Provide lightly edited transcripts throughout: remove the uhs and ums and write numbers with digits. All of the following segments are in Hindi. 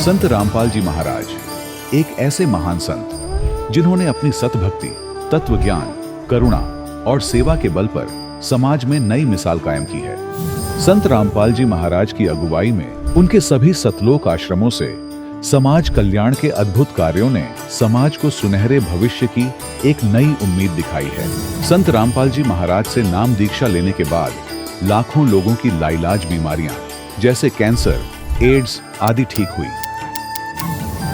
संत रामपाल जी महाराज एक ऐसे महान संत जिन्होंने अपनी सतभक्ति, तत्व ज्ञान, करुणा और सेवा के बल पर समाज में नई मिसाल कायम की है। संत रामपाल जी महाराज की अगुवाई में उनके सभी सतलोक आश्रमों से समाज कल्याण के अद्भुत कार्यों ने समाज को सुनहरे भविष्य की एक नई उम्मीद दिखाई है। संत रामपाल जी महाराज से नाम दीक्षा लेने के बाद लाखों लोगों की लाइलाज बीमारियां जैसे कैंसर, एड्स आदि ठीक हुई।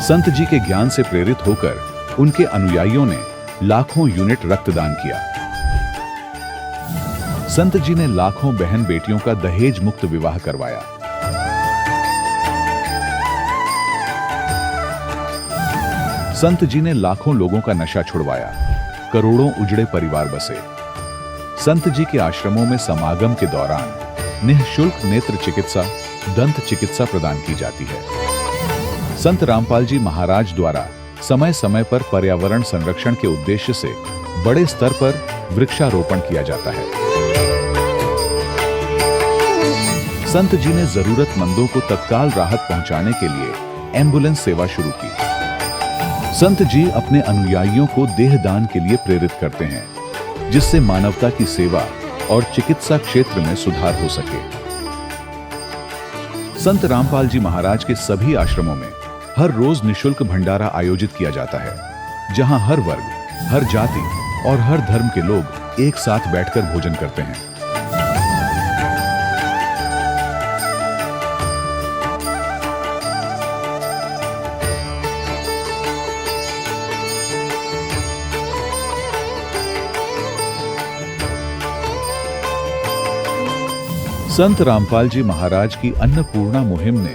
संत जी के ज्ञान से प्रेरित होकर उनके अनुयायियों ने लाखों यूनिट रक्तदान किया। संत जी ने लाखों बहन बेटियों का दहेज मुक्त विवाह करवाया। संत जी ने लाखों लोगों का नशा छुड़वाया, करोड़ों उजड़े परिवार बसे। संत जी के आश्रमों में समागम के दौरान निःशुल्क नेत्र चिकित्सा, दंत चिकित्सा प्रदान की जाती है। संत रामपाल जी महाराज द्वारा समय समय पर पर्यावरण संरक्षण के उद्देश्य से बड़े स्तर पर वृक्षारोपण किया जाता है। संत जी ने जरूरतमंदों को तत्काल राहत पहुंचाने के लिए एम्बुलेंस सेवा शुरू की। संत जी अपने अनुयायियों को देहदान के लिए प्रेरित करते हैं, जिससे मानवता की सेवा और चिकित्सा क्षेत्र में सुधार हो सके। संत रामपाल जी महाराज के सभी आश्रमों में हर रोज निःशुल्क भंडारा आयोजित किया जाता है, जहां हर वर्ग, हर जाति और हर धर्म के लोग एक साथ बैठकर भोजन करते हैं। संत रामपाल जी महाराज की अन्नपूर्णा मुहिम ने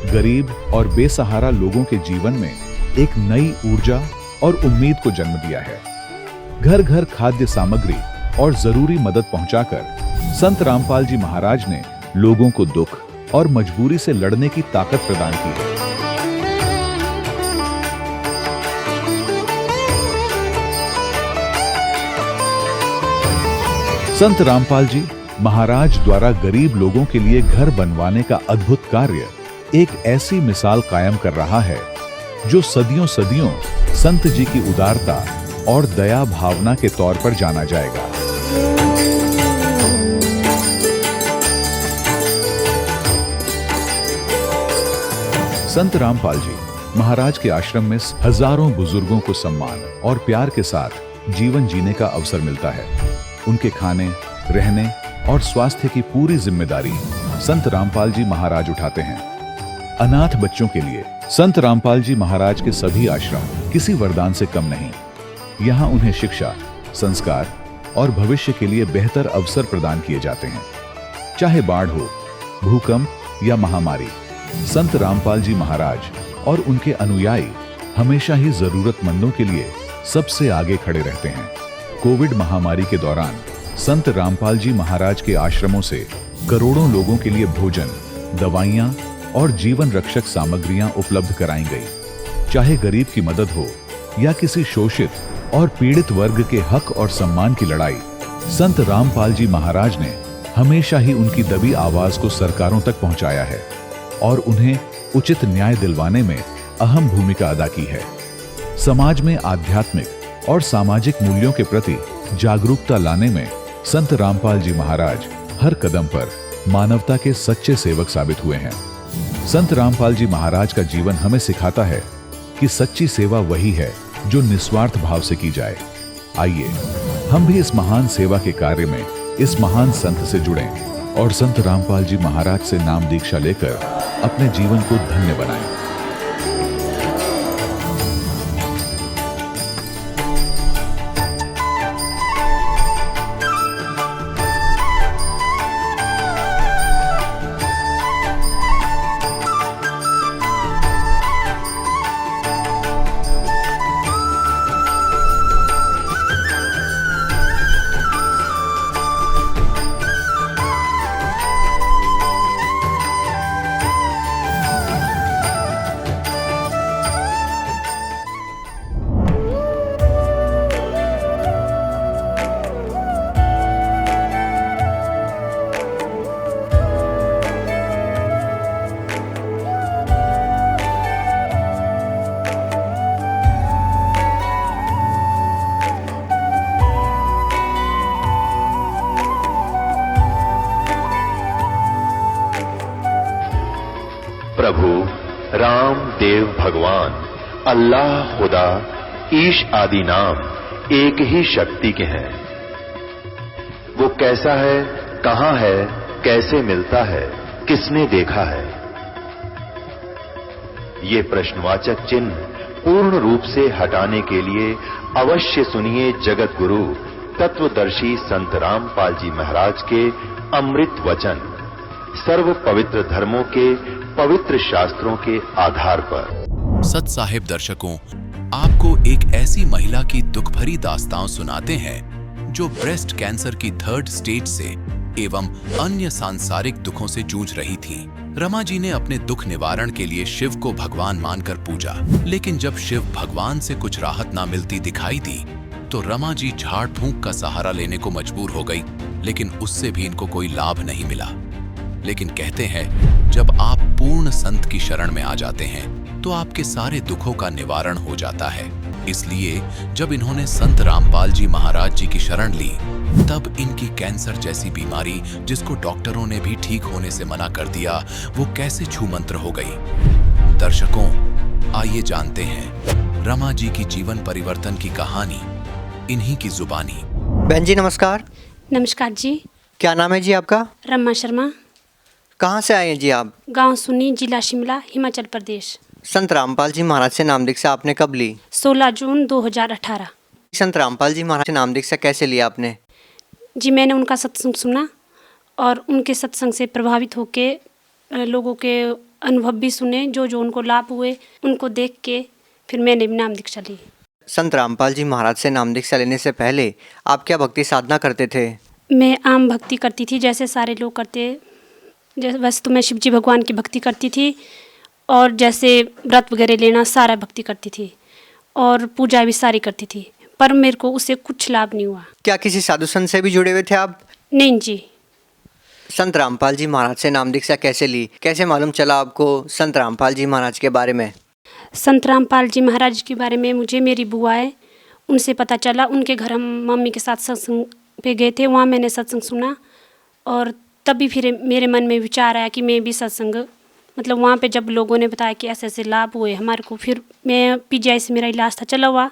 गरीब और बेसहारा लोगों के जीवन में एक नई ऊर्जा और उम्मीद को जन्म दिया है। घर घर खाद्य सामग्री और जरूरी मदद पहुंचाकर संत रामपाल जी महाराज ने लोगों को दुख और मजबूरी से लड़ने की ताकत प्रदान की है। संत रामपाल जी महाराज द्वारा गरीब लोगों के लिए घर बनवाने का अद्भुत कार्य एक ऐसी मिसाल कायम कर रहा है जो सदियों सदियों संत जी की उदारता और दया भावना के तौर पर जाना जाएगा। संत रामपाल जी महाराज के आश्रम में हजारों बुजुर्गों को सम्मान और प्यार के साथ जीवन जीने का अवसर मिलता है। उनके खाने, रहने और स्वास्थ्य की पूरी जिम्मेदारी संत रामपाल जी महाराज उठाते हैं। अनाथ बच्चों के लिए संत रामपाल जी महाराज के सभी आश्रम किसी वरदान से कम नहीं। यहाँ उन्हें शिक्षा, संस्कार और भविष्य के लिए बेहतर अवसर प्रदान किए जाते हैं। चाहे बाढ़ हो, भूकंप या महामारी, संत रामपाल जी महाराज और उनके अनुयायी हमेशा ही जरूरतमंदों के लिए सबसे आगे खड़े रहते हैं। कोविड महामारी के दौरान संत रामपाल जी महाराज के आश्रमों से करोड़ों लोगों के लिए भोजन, दवाइयां और जीवन रक्षक सामग्रियां उपलब्ध कराई गई। चाहे गरीब की मदद हो या किसी शोषित और पीड़ित वर्ग के हक और सम्मान की लड़ाई, संत रामपाल जी महाराज ने हमेशा ही उनकी दबी आवाज को सरकारों तक पहुंचाया है और उन्हें उचित न्याय दिलवाने में अहम भूमिका अदा की है। समाज में आध्यात्मिक और सामाजिक मूल्यों के प्रति जागरूकता लाने में संत रामपाल जी महाराज हर कदम पर मानवता के सच्चे सेवक साबित हुए हैं। संत रामपाल जी महाराज का जीवन हमें सिखाता है कि सच्ची सेवा वही है जो निस्वार्थ भाव से की जाए। आइए हम भी इस महान सेवा के कार्य में इस महान संत से जुड़ें और संत रामपाल जी महाराज से नाम दीक्षा लेकर अपने जीवन को धन्य बनाएं। प्रभु राम देव भगवान अल्लाह खुदा ईश आदि नाम एक ही शक्ति के हैं। वो कैसा है, कहां है, कैसे मिलता है, किसने देखा है? ये प्रश्नवाचक चिन्ह पूर्ण रूप से हटाने के लिए अवश्य सुनिए जगत गुरु तत्वदर्शी संत रामपाल जी महाराज के अमृत वचन, सर्व पवित्र धर्मों के पवित्र शास्त्रों के आधार पर। सत साहिब दर्शकों, आपको एक ऐसी महिला की दुख भरी दास्तान सुनाते हैं जो ब्रेस्ट कैंसर की 3rd स्टेज से एवं अन्य सांसारिक दुखों से जूझ रही थी। रमा जी ने अपने दुख निवारण के लिए शिव को भगवान मानकर पूजा, लेकिन जब शिव भगवान से कुछ राहत ना मिलती दिखाई दी तो रमा जी झाड़ फूंक का सहारा लेने को मजबूर हो गई, लेकिन उससे भी इनको कोई लाभ नहीं मिला। लेकिन कहते हैं जब आप पूर्ण संत की शरण में आ जाते हैं तो आपके सारे दुखों का निवारण हो जाता है। इसलिए जब इन्होंने संत रामपाल जी महाराज जी की शरण ली तब इनकी कैंसर जैसी बीमारी, जिसको डॉक्टरों ने भी ठीक होने से मना कर दिया, वो कैसे छूमंत्र हो गई। दर्शकों, आइए जानते हैं रमा जी की जीवन परिवर्तन की कहानी इन्हीं की जुबानी। बहन जी नमस्कार। नमस्कार जी। क्या नाम है जी आपका? रमा शर्मा। कहाँ से आए हैं जी आप? गांव सुन्नी, जिला शिमला, हिमाचल प्रदेश। संत रामपाल जी महाराज से नाम दीक्षा आपने कब ली? 16 जून 2018। संत रामपाल जी महाराज से नाम दीक्षा कैसे लिया आपने? जी, मैंने उनका सत्संग सुना और उनके सत्संग से प्रभावित होके लोगों के अनुभव भी सुने, जो जो उनको लाभ हुए उनको देख के फिर मैंने भी नाम दीक्षा ली। संत रामपाल जी महाराज से नाम दीक्षा लेने से पहले आप क्या भक्ति साधना करते थे? मैं आम भक्ति करती थी, जैसे सारे लोग करते। जैसे वैसे तो मैं शिव जी भगवान की भक्ति करती थी और जैसे व्रत वगैरह लेना सारा भक्ति करती थी और पूजा भी सारी करती थी, पर मेरे को उससे कुछ लाभ नहीं हुआ। क्या किसी साधु संत से भी जुड़े हुए थे आप? नहीं जी। संत रामपाल जी महाराज से नाम दीक्षा कैसे ली? कैसे मालूम चला आपको संत रामपाल जी महाराज के बारे में? संत रामपाल जी महाराज के बारे में मुझे मेरी बुआ है उनसे पता चला। उनके घर हम मम्मी के साथ सत्संग पे गए थे, वहाँ मैंने सत्संग सुना और तभी फिर मेरे मन में विचार आया कि मैं भी सत्संग, मतलब वहाँ पे जब लोगों ने बताया कि ऐसे ऐसे लाभ हुए हमारे को, फिर मैं पीजीआई से मेरा इलाज था चला हुआ,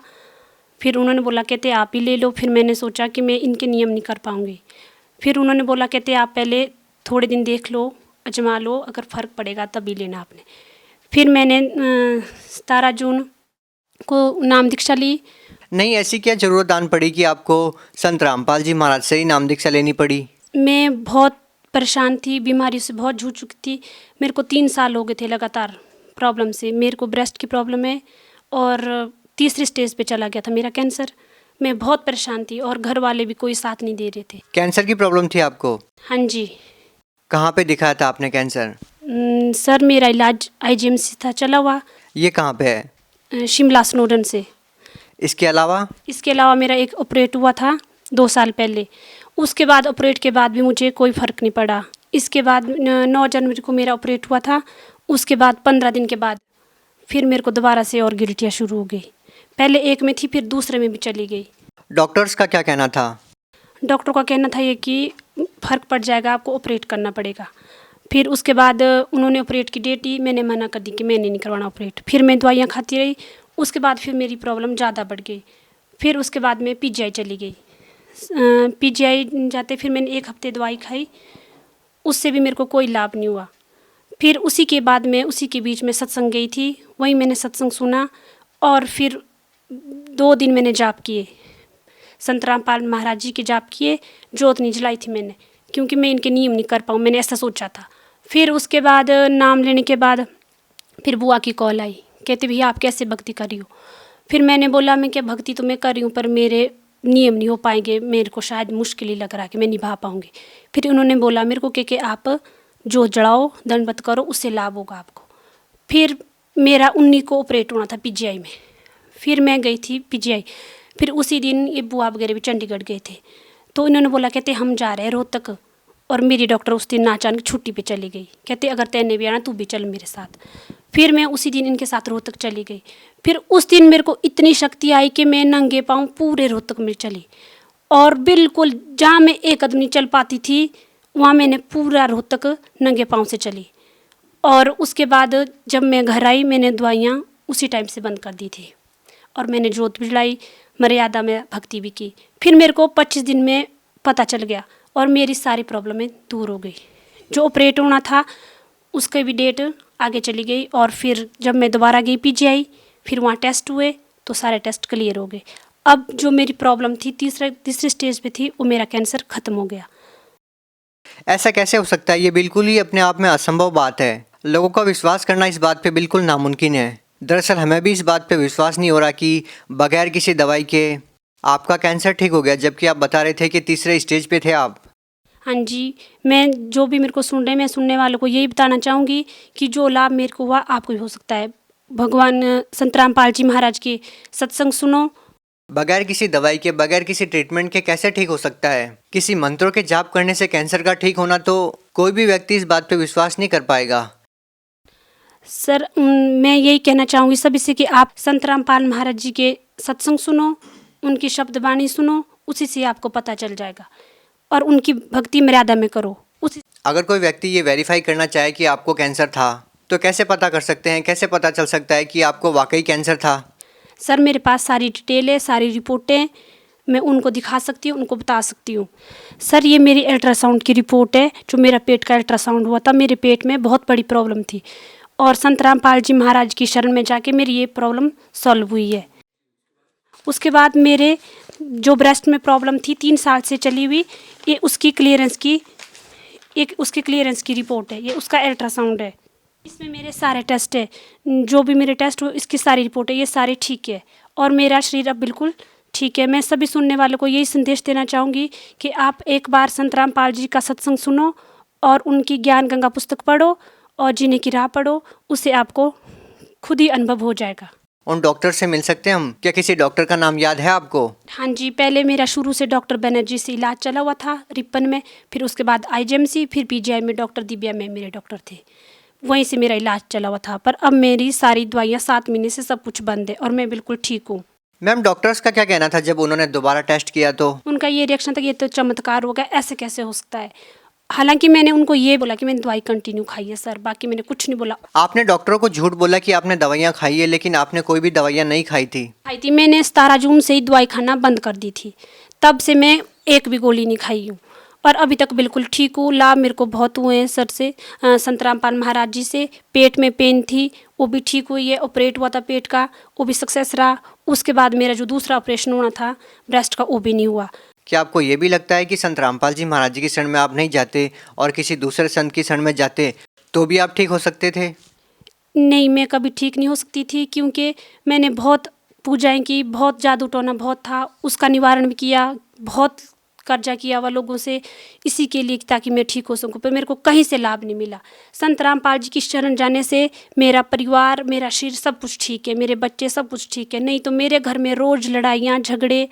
फिर उन्होंने बोला कहते आप ही ले लो। फिर मैंने सोचा कि मैं इनके नियम नहीं कर पाऊँगी। फिर उन्होंने बोला कहते आप पहले थोड़े दिन देख लो, अजमा लो, अगर फ़र्क पड़ेगा तभी लेना आपने। फिर मैंने 17 जून को नाम दीक्षा ली। नहीं, ऐसी क्या जरूरत आन पड़ी कि आपको संत रामपाल जी महाराज से ही नाम दीक्षा लेनी पड़ी? मैं बहुत परेशान थी, बीमारी से बहुत जूझ चुकी थी। मेरे को 3 साल हो गए थे लगातार प्रॉब्लम से। मेरे को ब्रेस्ट की प्रॉब्लम है और 3री स्टेज पे चला गया था मेरा कैंसर। मैं बहुत परेशान थी और घर वाले भी कोई साथ नहीं दे रहे थे। कैंसर की प्रॉब्लम थी आपको? हाँ जी। कहाँ पे दिखाया था आपने कैंसर? सर मेरा इलाज IGMC था चला हुआ। ये कहाँ पे है? शिमला स्नोडन से। इसके अलावा मेरा एक ऑपरेट हुआ था 2 साल पहले। उसके बाद ऑपरेट के बाद भी मुझे कोई फ़र्क नहीं पड़ा। इसके बाद 9 जनवरी को मेरा ऑपरेट हुआ था। उसके बाद 15 दिन के बाद फिर मेरे को दोबारा से और गिल्टियाँ शुरू हो गई। पहले एक में थी, फिर दूसरे में भी चली गई। डॉक्टर्स का क्या कहना था? डॉक्टर का कहना था ये कि फ़र्क पड़ जाएगा, आपको ऑपरेट करना पड़ेगा। फिर उसके बाद उन्होंने ऑपरेट की डेट दी, मैंने मना कर दी कि मैंने नहीं करवाना ऑपरेट। फिर मैं दवाइयाँ खाती रही। उसके बाद फिर मेरी प्रॉब्लम ज़्यादा बढ़ गई। फिर उसके बाद मैं पीजीआई चली गई। पीजीआई जाते फिर मैंने 1 हफ्ते दवाई खाई, उससे भी मेरे को कोई लाभ नहीं हुआ। फिर उसी के बाद मैं उसी के बीच में सत्संग गई थी, वहीं मैंने सत्संग सुना और फिर 2 दिन मैंने जाप किए, संत रामपाल महाराज जी के जाप किए। जोत नहीं जलाई थी मैंने, क्योंकि मैं इनके नियम नहीं कर पाऊँ, मैंने ऐसा सोचा था। फिर उसके बाद नाम लेने के बाद फिर बुआ की कॉल आई, कहते भैया आप कैसे भक्ति कर रही हो? फिर मैंने बोला मैं क्या भक्ति तो मैं कर रही हूँ, पर मेरे नियम नहीं हो पाएंगे, मेरे को शायद मुश्किल ही लग रहा है कि मैं निभा पाऊँगी। फिर उन्होंने बोला मेरे को कि आप जो जड़ाओ, दंडवत करो, उससे लाभ होगा आपको। फिर मेरा 19 को ऑपरेट होना था पीजीआई में। फिर मैं गई थी पीजीआई। फिर उसी दिन ये बुआ वगैरह भी चंडीगढ़ गए थे, तो इन्होंने बोला कहते हम जा रहे हैं रोहतक, और मेरी डॉक्टर उस दिन अचानक छुट्टी पे चली गई। कहते अगर तैने भी आना तू भी चल मेरे साथ। फिर मैं उसी दिन इनके साथ रोहतक चली गई। फिर उस दिन मेरे को इतनी शक्ति आई कि मैं नंगे पाँव पूरे रोहतक में चली, और बिल्कुल जहाँ मैं एक कदम नहीं चल पाती थी वहाँ मैंने पूरा रोहतक नंगे पाँव से चली। और उसके बाद जब मैं घर आई मैंने दवाइयाँ उसी टाइम से बंद कर दी थी और मैंने जोत भी जलाई, मर्यादा में भक्ति भी की। फिर मेरे को 25 दिन में पता चल गया और मेरी सारी प्रॉब्लमें दूर हो गई। जो ऑपरेट होना था उसकी भी डेट आगे चली गई और फिर जब मैं दोबारा गई पीजीआई, फिर वहाँ टेस्ट हुए तो सारे टेस्ट क्लियर हो गए। अब जो मेरी प्रॉब्लम थी तीसरे स्टेज पे थी, वो मेरा कैंसर ख़त्म हो गया। ऐसा कैसे हो सकता है? ये बिल्कुल ही अपने आप में असंभव बात है। लोगों का विश्वास करना इस बात पे बिल्कुल नामुमकिन है। दरअसल हमें भी इस बात पे विश्वास नहीं हो रहा कि बगैर किसी दवाई के आपका कैंसर ठीक हो गया, जबकि आप बता रहे थे कि तीसरे स्टेज पे थे आप। हाँ जी, मैं जो भी मेरे को सुन रहे हैं, मैं सुनने वालों को यही बताना चाहूँगी कि जो लाभ मेरे को हुआ आपको भी हो सकता है। भगवान संत रामपाल जी महाराज के सत्संग सुनो। बगैर किसी दवाई के, बगैर किसी ट्रीटमेंट के कैसे ठीक हो सकता है? किसी मंत्रों के जाप करने से कैंसर का ठीक होना तो कोई भी व्यक्ति इस बात पे विश्वास नहीं कर पाएगा। सर मैं यही कहना चाहूँगी सभी से कि आप संत रामपाल महाराज जी के सत्संग सुनो, उनकी शब्द वाणी सुनो, उसी से आपको पता चल जाएगा और उनकी भक्ति मर्यादा में करो। उसी अगर कोई व्यक्ति ये वेरीफाई करना चाहे कि आपको कैंसर था तो कैसे पता कर सकते हैं? कैसे पता चल सकता है कि आपको वाकई कैंसर था? सर मेरे पास सारी डिटेल है, सारी रिपोर्टें, मैं उनको दिखा सकती हूँ, उनको बता सकती हूँ। सर ये मेरी अल्ट्रासाउंड की रिपोर्ट है, जो मेरा पेट का अल्ट्रासाउंड हुआ था। मेरे पेट में बहुत बड़ी प्रॉब्लम थी और संत रामपाल जी महाराज की शरण में जाके मेरी ये प्रॉब्लम सॉल्व हुई है। उसके बाद मेरे जो ब्रेस्ट में प्रॉब्लम थी 3 साल से चली हुई, ये उसकी क्लियरेंस की रिपोर्ट है, ये उसका अल्ट्रासाउंड है। इसमें मेरे सारे टेस्ट है, जो भी मेरे टेस्ट हुए इसकी सारी रिपोर्ट है, ये सारे ठीक है और मेरा शरीर अब बिल्कुल ठीक है। मैं सभी सुनने वालों को यही संदेश देना चाहूँगी कि आप एक बार संत रामपाल जी का सत्संग सुनो और उनकी ज्ञान गंगा पुस्तक पढ़ो और जीने की राह पढ़ो, उससे आपको खुद ही अनुभव हो जाएगा। उन डॉक्टर से मिल सकते हैं हम? क्या किसी डॉक्टर का नाम याद है आपको? हाँ जी, पहले मेरा शुरू से डॉक्टर बनर्जी से इलाज चला हुआ था रिपन में, फिर उसके बाद आईजीएमसी, फिर पीजीआई में डॉक्टर दिव्या में मेरे डॉक्टर थे, वहीं से मेरा इलाज चला हुआ था। पर अब मेरी सारी दवाइयाँ 7 महीने से सब कुछ बंद है और मैं बिल्कुल ठीक हूँ। मैम डॉक्टर्स का क्या कहना था जब उन्होंने दोबारा टेस्ट किया तो? उनका ये रिएक्शन था कि ये तो चमत्कार हो गया, ऐसे कैसे हो सकता है। हालांकि मैंने उनको ये बोला कि मैंने दवाई कंटिन्यू खाई है सर, बाकी मैंने कुछ नहीं बोला। आपने डॉक्टरों को झूठ बोला कि आपने दवाइयाँ खाई है, लेकिन आपने कोई भी दवाइयाँ नहीं खाई थी। मैंने 17 जून से ही दवाई खाना बंद कर दी थी, तब से मैं एक भी गोली नहीं खाई हूँ और अभी तक बिल्कुल ठीक हूँ। लाभ मेरे को बहुत हुए हैं सर से, संत रामपाल महाराज जी से। पेट में पेन थी वो भी ठीक हुई है, ऑपरेट हुआ था पेट का, वो भी सक्सेस रहा। उसके बाद मेरा जो दूसरा ऑपरेशन होना था ब्रेस्ट का, वो भी नहीं हुआ। क्या आपको ये भी लगता है कि संत रामपाल जी महाराज जी की शरण में आप नहीं जाते और किसी दूसरे संत की शरण में जाते तो भी आप ठीक हो सकते थे? नहीं, मैं कभी ठीक नहीं हो सकती थी, क्योंकि मैंने बहुत पूजाएं की, बहुत जादू टोना बहुत था, उसका निवारण भी किया, बहुत कर्जा किया हुआ लोगों से इसी के लिए ताकि मैं ठीक हो सकूं, पर मेरे को कहीं से लाभ नहीं मिला। संत रामपाल जी की शरण जाने से मेरा परिवार, मेरा शरीर सब कुछ ठीक है, मेरे बच्चे सब कुछ ठीक है। नहीं तो मेरे घर में रोज़ लड़ाइयाँ झगड़े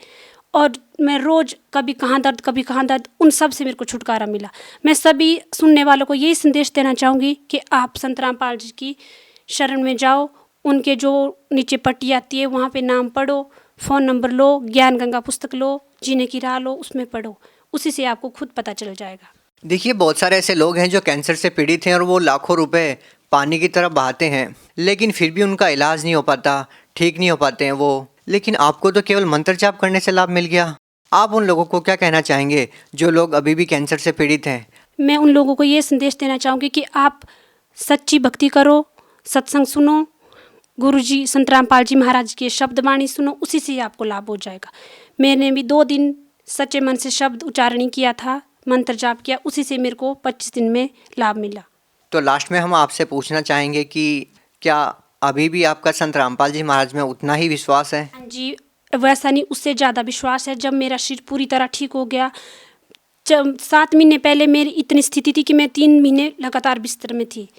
और मैं रोज़ कभी कहाँ दर्द, उन सब से मेरे को छुटकारा मिला। मैं सभी सुनने वालों को यही संदेश देना चाहूँगी कि आप संत रामपाल जी की शरण में जाओ, उनके जो नीचे पट्टी आती है वहाँ पे नाम पढ़ो, फ़ोन नंबर लो, ज्ञान गंगा पुस्तक लो, जीने की राह लो, उसमें पढ़ो, उसी से आपको खुद पता चल जाएगा। देखिए बहुत सारे ऐसे लोग हैं जो कैंसर से पीड़ित हैं और वो लाखों रुपए पानी की तरह बहाते हैं, लेकिन फिर भी उनका इलाज नहीं हो पाता, ठीक नहीं हो पाते हैं वो। लेकिन आपको तो केवल मंत्र जाप करने से लाभ मिल गया। आप उन लोगों को क्या कहना चाहेंगे जो लोग अभी भी कैंसर से पीड़ित हैं? मैं उन लोगों को ये संदेश देना चाहूँगी कि आप सच्ची भक्ति करो, सत्संग सुनो, गुरुजी संत रामपाल जी महाराज के शब्द वाणी सुनो, उसी से आपको लाभ हो जाएगा। मैंने भी 2 दिन सच्चे मन से शब्द उच्चारण किया था, मंत्र जाप किया, उसी से मेरे को 25 दिन में लाभ मिला। तो लास्ट में हम आपसे पूछना चाहेंगे कि क्या अभी भी आपका संत रामपाल जी महाराज में उतना ही विश्वास है? हाँ जी, वैसा नहीं, उससे ज़्यादा विश्वास है। जब मेरा शरीर पूरी तरह ठीक हो गया, 7 महीने पहले मेरी इतनी स्थिति थी कि मैं 3 महीने लगातार बिस्तर में थी,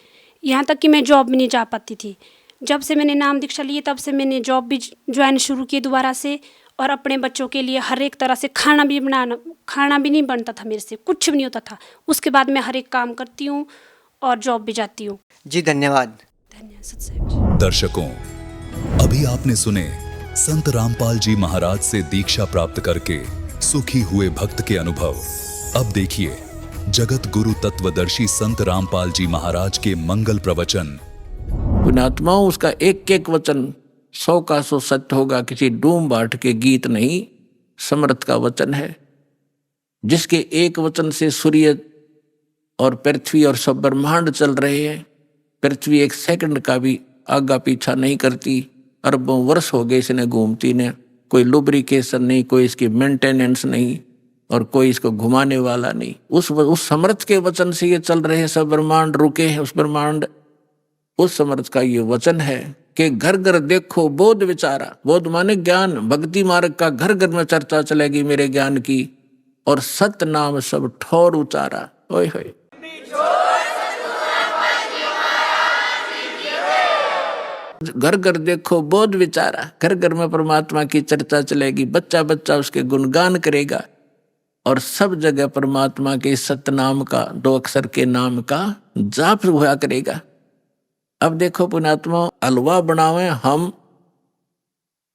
यहाँ तक कि मैं जॉब भी नहीं जा पाती थी। जब से मैंने नाम दीक्षा ली तब से मैंने जॉब भी ज्वाइन शुरू की दोबारा से, और अपने बच्चों के लिए हर एक तरह से खाना भी नहीं बनता था मेरे से, कुछ भी नहीं होता था। उसके बाद मैं हर एक काम करती हूँ और जॉब भी जाती हूँ। जी धन्यवाद। धन्यवाद सत साहिब जी। दर्शकों, अभी आपने सुने संत रामपाल जी महाराज से दीक्षा प्राप्त करके सुखी हुए भक्त के अनुभव। अब देखिए जगत गुरु तत्वदर्शी संत रामपाल जी महाराज के मंगल प्रवचन। पुण्यात्माओं, उसका एक एक वचन 100 का 100 सत्य होगा, किसी डूम बाट के गीत नहीं, समर्थ का वचन है, जिसके एक वचन से सूर्य और पृथ्वी और सब ब्रह्मांड चल रहे हैं। पृथ्वी एक सेकंड का भी आगा पीछा नहीं करती, अरबों वर्ष हो गए इसने घूमती ने, कोई लुब्रिकेशन नहीं, कोई इसकी मेंटेनेंस नहीं, और कोई इसको घुमाने वाला नहीं। उस समर्थ के वचन से ये चल रहे हैं, सब ब्रह्मांड रुके हैं, उस ब्रह्मांड उस समर्थ का ये वचन है कि घर घर देखो बोध विचारा। बोध माने ज्ञान, भक्ति मार्ग का घर घर में चर्चा चलेगी मेरे ज्ञान की, और सत नाम सब ठोर उचारा। ओए होए, घर घर देखो बोध विचारा, घर घर में परमात्मा की चर्चा चलेगी, बच्चा बच्चा उसके गुणगान करेगा, और सब जगह परमात्मा के सतनाम का, 2 अक्षर के नाम का जाप हुआ करेगा। अब देखो पुण्यात्मा, हलवा बनावे हम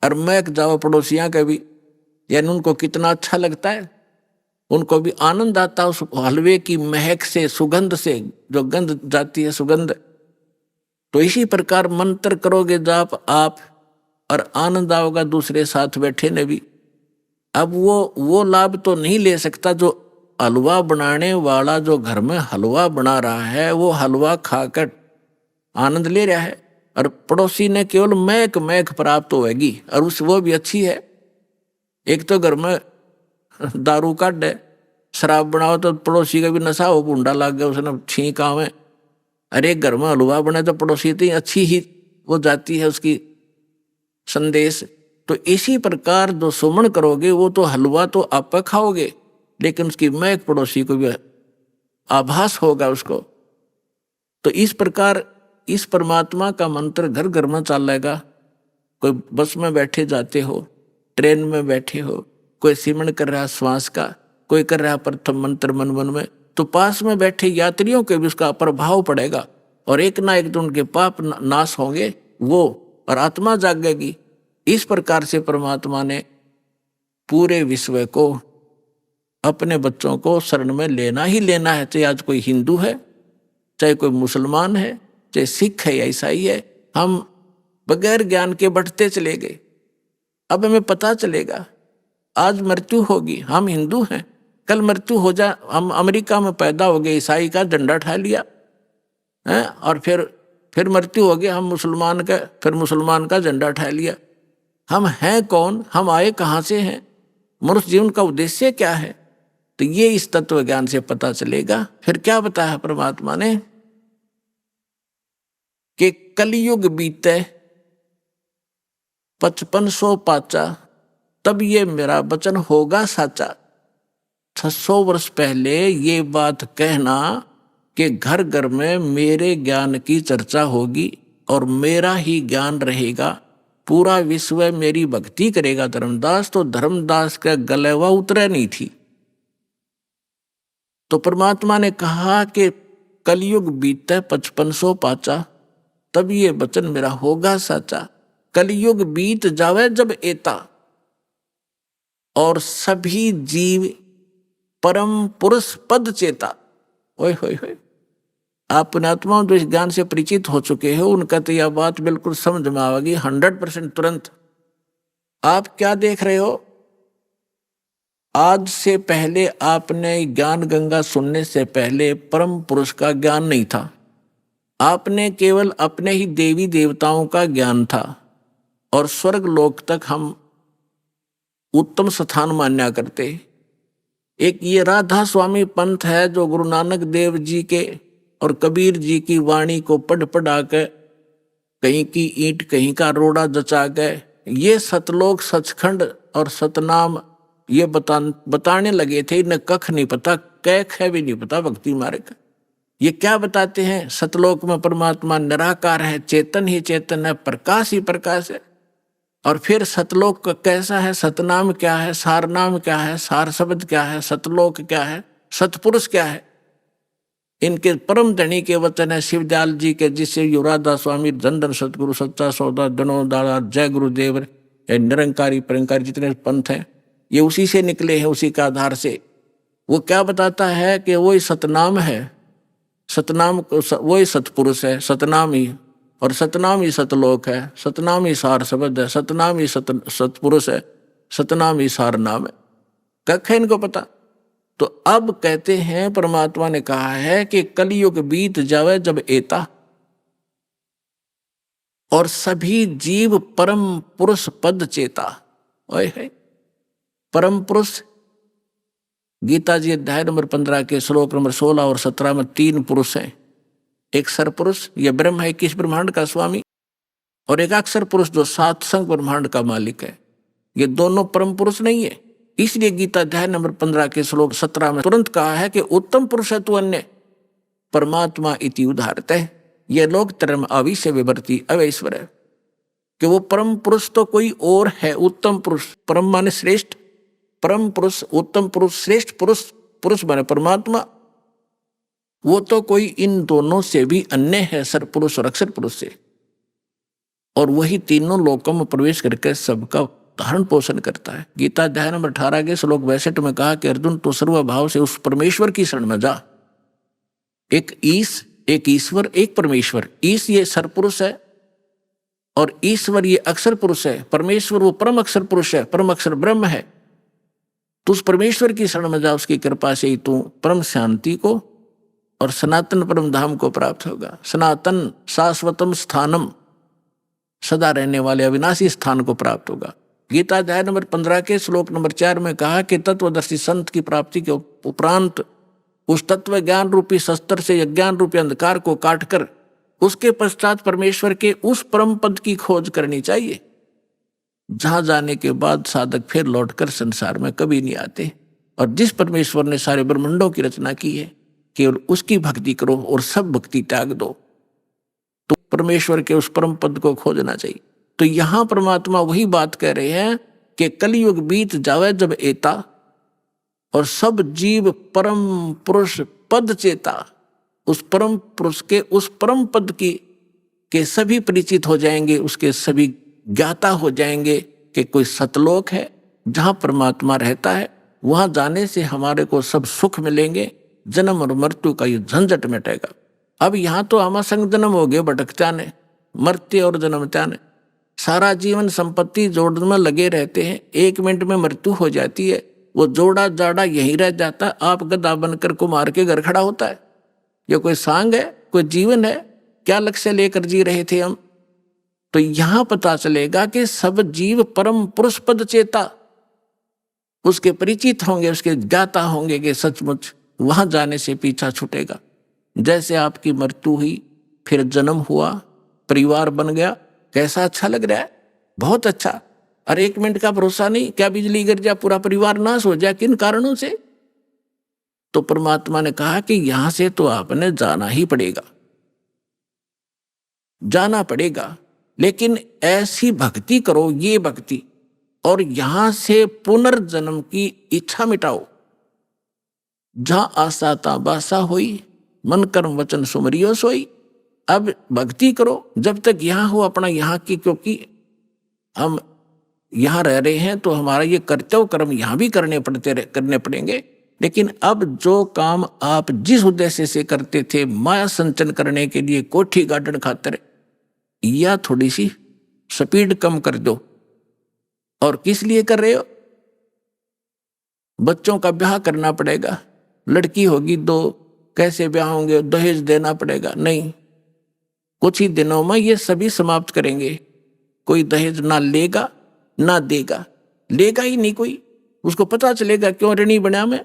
और महक जाओ पड़ोसियां का भी, यानी उनको कितना अच्छा लगता है, उनको भी आनंद आता है उस हलवे की महक से, सुगंध से, जो गंध जाती है सुगंध। तो इसी प्रकार मंत्र करोगे जाप आप, और आनंद आओगा दूसरे साथ बैठे ने भी। अब वो लाभ तो नहीं ले सकता जो हलवा बनाने वाला, जो घर में हलवा बना रहा है, वो हलवा खाकर आनंद ले रहा है, और पड़ोसी ने केवल महक महक प्राप्त होगी, और वो भी अच्छी है। एक तो घर में दारू काट है, शराब बनाओ तो पड़ोसी का भी नशा हो, बूंडा लग गया, उसने छींक आवे। अरे घर में हलवा बने तो पड़ोसी तो अच्छी ही वो जाती है उसकी संदेश। तो इसी प्रकार जो सुमन करोगे, वो तो हलवा तो आप खाओगे, लेकिन उसकी महक पड़ोसी को भी आभास होगा उसको। तो इस प्रकार इस परमात्मा का मंत्र घर घर में चलेगा। कोई बस में बैठे जाते हो, ट्रेन में बैठे हो, कोई सिमरन कर रहा श्वास का, कोई कर रहा प्रथम मंत्र मन मन में, तो पास में बैठे यात्रियों के भी उसका प्रभाव पड़ेगा, और एक ना एक दिन उनके पाप नाश होंगे वो, और आत्मा जागेगी। इस प्रकार से परमात्मा ने पूरे विश्व को, अपने बच्चों को शरण में लेना ही लेना है, चाहे आज कोई हिंदू है, चाहे कोई मुसलमान है, चाहे सिख है या ईसाई है। हम बगैर ज्ञान के बढ़ते चले गए। अब हमें पता चलेगा आज मृत्यु होगी, हम हिंदू हैं, कल मृत्यु हो जा, हम अमेरिका में पैदा हो गए, ईसाई का झंडा उठा लिया है, और फिर मृत्यु हो गया, हम मुसलमान का, फिर मुसलमान का झंडा उठा लिया। हम हैं कौन, हम आए कहाँ से हैं, मनुष्य जीवन का उद्देश्य क्या है, तो ये इस तत्व ज्ञान से पता चलेगा। फिर क्या बताया परमात्मा ने कि कलयुग बीते 5500 पाचा, तब ये मेरा वचन होगा साचा। 600 वर्ष पहले ये बात कहना कि घर घर में मेरे ज्ञान की चर्चा होगी और मेरा ही ज्ञान रहेगा, पूरा विश्व मेरी भक्ति करेगा धर्मदास, तो धर्मदास का गलेवा उतरे नहीं थी। तो परमात्मा ने कहा कि कलयुग बीते 5500 पाचा, तब ये वचन मेरा होगा साचा। कलयुग बीत जावे जब एता, और सभी जीव परम पुरुष पद चेता। ओए होए होए, आप पुण्यात्मा जो इस ज्ञान से परिचित हो चुके हो, उनका तो यह बात बिल्कुल समझ में आएगी 100% तुरंत। आप क्या देख रहे हो, आज से पहले आपने ज्ञान गंगा सुनने से पहले परम पुरुष का ज्ञान नहीं था, आपने केवल अपने ही देवी देवताओं का ज्ञान था, और स्वर्ग लोक तक हम उत्तम स्थान मान्या करते। एक ये राधा स्वामी पंथ है जो गुरु नानक देव जी के और कबीर जी की वाणी को पढ़ पढ़ा के, कहीं की ईंट कहीं का रोड़ा जचा के, ये सतलोक सचखंड और सतनाम ये बताने लगे थे। इन्हें कख नहीं पता, कैख है भी नहीं पता भक्ति मार्ग। ये क्या बताते हैं, सतलोक में परमात्मा निराकार है, चेतन ही चेतन है, प्रकाश ही प्रकाश है। और फिर सतलोक कैसा है, सतनाम क्या है, सारनाम क्या है, सार शब्द क्या है, सतलोक क्या है, सतपुरुष क्या है। इनके परम धनी के वचन है शिवदयाल जी के, जिससे युवराधा स्वामी, धन सतगुरु, सच्चा सौदा, धनो दादा, जय गुरुदेव, निरंकारी निरंकारी जितने पंथ हैं ये उसी से निकले हैं, उसी के आधार से। वो क्या बताता है कि वही सतनाम है, सतनाम वही सतपुरुष है, सतनाम ही, और सतनाम ही सतलोक है, सतनाम ही सार शब्द है, सतनाम ही सतपुरुष है, सतनाम ही सार नाम है। कख है इनको पता। तो अब कहते हैं परमात्मा ने कहा है कि कलयुग बीत जावे जब एता, और सभी जीव परम पुरुष पद चेता। ओए है परम पुरुष, गीता जी अध्याय नंबर 15 के श्लोक नंबर 16 और 17 में 3 पुरुष हैं। एक सरपुरुष, यह ब्रह्म है 21 ब्रह्मांड का स्वामी, और एक अक्षर पुरुष जो 7 संग ब्रह्मांड का मालिक है। ये दोनों परम पुरुष नहीं है। इसलिए गीता अध्याय नंबर 15 के श्लोक 17 में तुरंत कहा है कि उत्तम पुरुष है तू अन्य परमात्मा इति उदाहरत है, ये लोग तरम अविश्य विवर्ती अवैश्वर है, कि वो परम पुरुष तो कोई और है। उत्तम पुरुष, परम माने श्रेष्ठ, परम पुरुष, उत्तम पुरुष, श्रेष्ठ पुरुष, पुरुष माने परमात्मा, वो तो कोई इन दोनों से भी अन्य है, सर पुरुष और अक्षर पुरुष से। और वही तीनों लोकों में प्रवेश करके सबका धारण पोषण करता है। गीता अध्याय नंबर 18 के श्लोक 62 में कहा कि अर्जुन तो सर्वभाव से उस परमेश्वर की शरण में जा। एक ईश, एक ईश्वर, एक परमेश्वर। ईश ये सरपुरुष है और ईश्वर ये अक्षर पुरुष है। परमेश्वर वो परम अक्षर पुरुष है, परम अक्षर ब्रह्म है। तो उस परमेश्वर की शरण में जा, उसकी कृपा से ही तू परम शांति को और सनातन परम धाम को प्राप्त होगा। सनातन शाश्वतम स्थानम, सदा रहने वाले अविनाशी स्थान को प्राप्त होगा। गीता अध्याय नंबर 15 के श्लोक नंबर 4 में कहा कि तत्वदर्शी संत की प्राप्ति के उपरांत उस तत्व ज्ञान रूपी शस्त्र से अज्ञान रूपी अंधकार को काटकर उसके पश्चात परमेश्वर के उस परम पद की खोज करनी चाहिए, जहां जाने के बाद साधक फिर लौटकर संसार में कभी नहीं आते। और जिस परमेश्वर ने सारे ब्रह्मांडों की रचना की है, केवल उसकी भक्ति करो और सब भक्ति त्याग दो, तो परमेश्वर के उस परम पद को खोजना चाहिए। तो यहां परमात्मा वही बात कह रहे हैं कि कलयुग बीत जावे जब एता, और सब जीव परम पुरुष पद चेता, उस परम पुरुष के उस परम पद की के सभी परिचित हो जाएंगे, उसके सभी ज्ञाता हो जाएंगे कि कोई सतलोक है जहां परमात्मा रहता है। वहां जाने से हमारे को सब सुख मिलेंगे, जन्म और मृत्यु का ये झंझट मिटेगा। अब यहां तो हम संग जन्म हो गए, भटकता ने, मरते और जन्मता ने, सारा जीवन संपत्ति जोड़ने में लगे रहते हैं। 1 मिनट में मृत्यु हो जाती है, वो जोड़ा जाड़ा यहीं रह जाता। आप गधा बनकर को मार के घर खड़ा होता है। ये कोई सांग है, कोई जीवन है? क्या लक्ष्य लेकर जी रहे थे हम? तो यहां पता चलेगा कि सब जीव परम पुरुष पद चेता, उसके परिचित होंगे, उसके ज्ञाता होंगे कि सचमुच वहां जाने से पीछा छूटेगा। जैसे आपकी मृत्यु हुई, फिर जन्म हुआ, परिवार बन गया, कैसा अच्छा लग रहा है, बहुत अच्छा। और 1 मिनट का भरोसा नहीं, क्या बिजली गिर जाए पूरा परिवार नाश हो जाए, किन कारणों से? तो परमात्मा ने कहा कि यहां से तो आपने जाना ही पड़ेगा, जाना पड़ेगा, लेकिन ऐसी भक्ति करो, ये भक्ति, और यहां से पुनर्जन्म की इच्छा मिटाओ। जहां आशा ता बासा होई, मन कर्म वचन सुमरियो सोई। अब भक्ति करो जब तक यहां हो अपना यहाँ की, क्योंकि हम यहां रह रहे हैं तो हमारा ये कर्तव्य कर्म यहां भी करने पड़ेंगे। लेकिन अब जो काम आप जिस उद्देश्य से करते थे, माया संचन करने के लिए, कोठी गार्डन खातिर, या थोड़ी सी स्पीड कम कर दो। और किस लिए कर रहे हो? बच्चों का ब्याह करना पड़ेगा, लड़की होगी 2, कैसे ब्याह होंगे, दहेज देना पड़ेगा। नहीं, कुछ ही दिनों में ये सभी समाप्त करेंगे। कोई दहेज ना लेगा ना देगा, लेगा ही नहीं कोई। उसको पता चलेगा क्यों ऋणी बना मैं,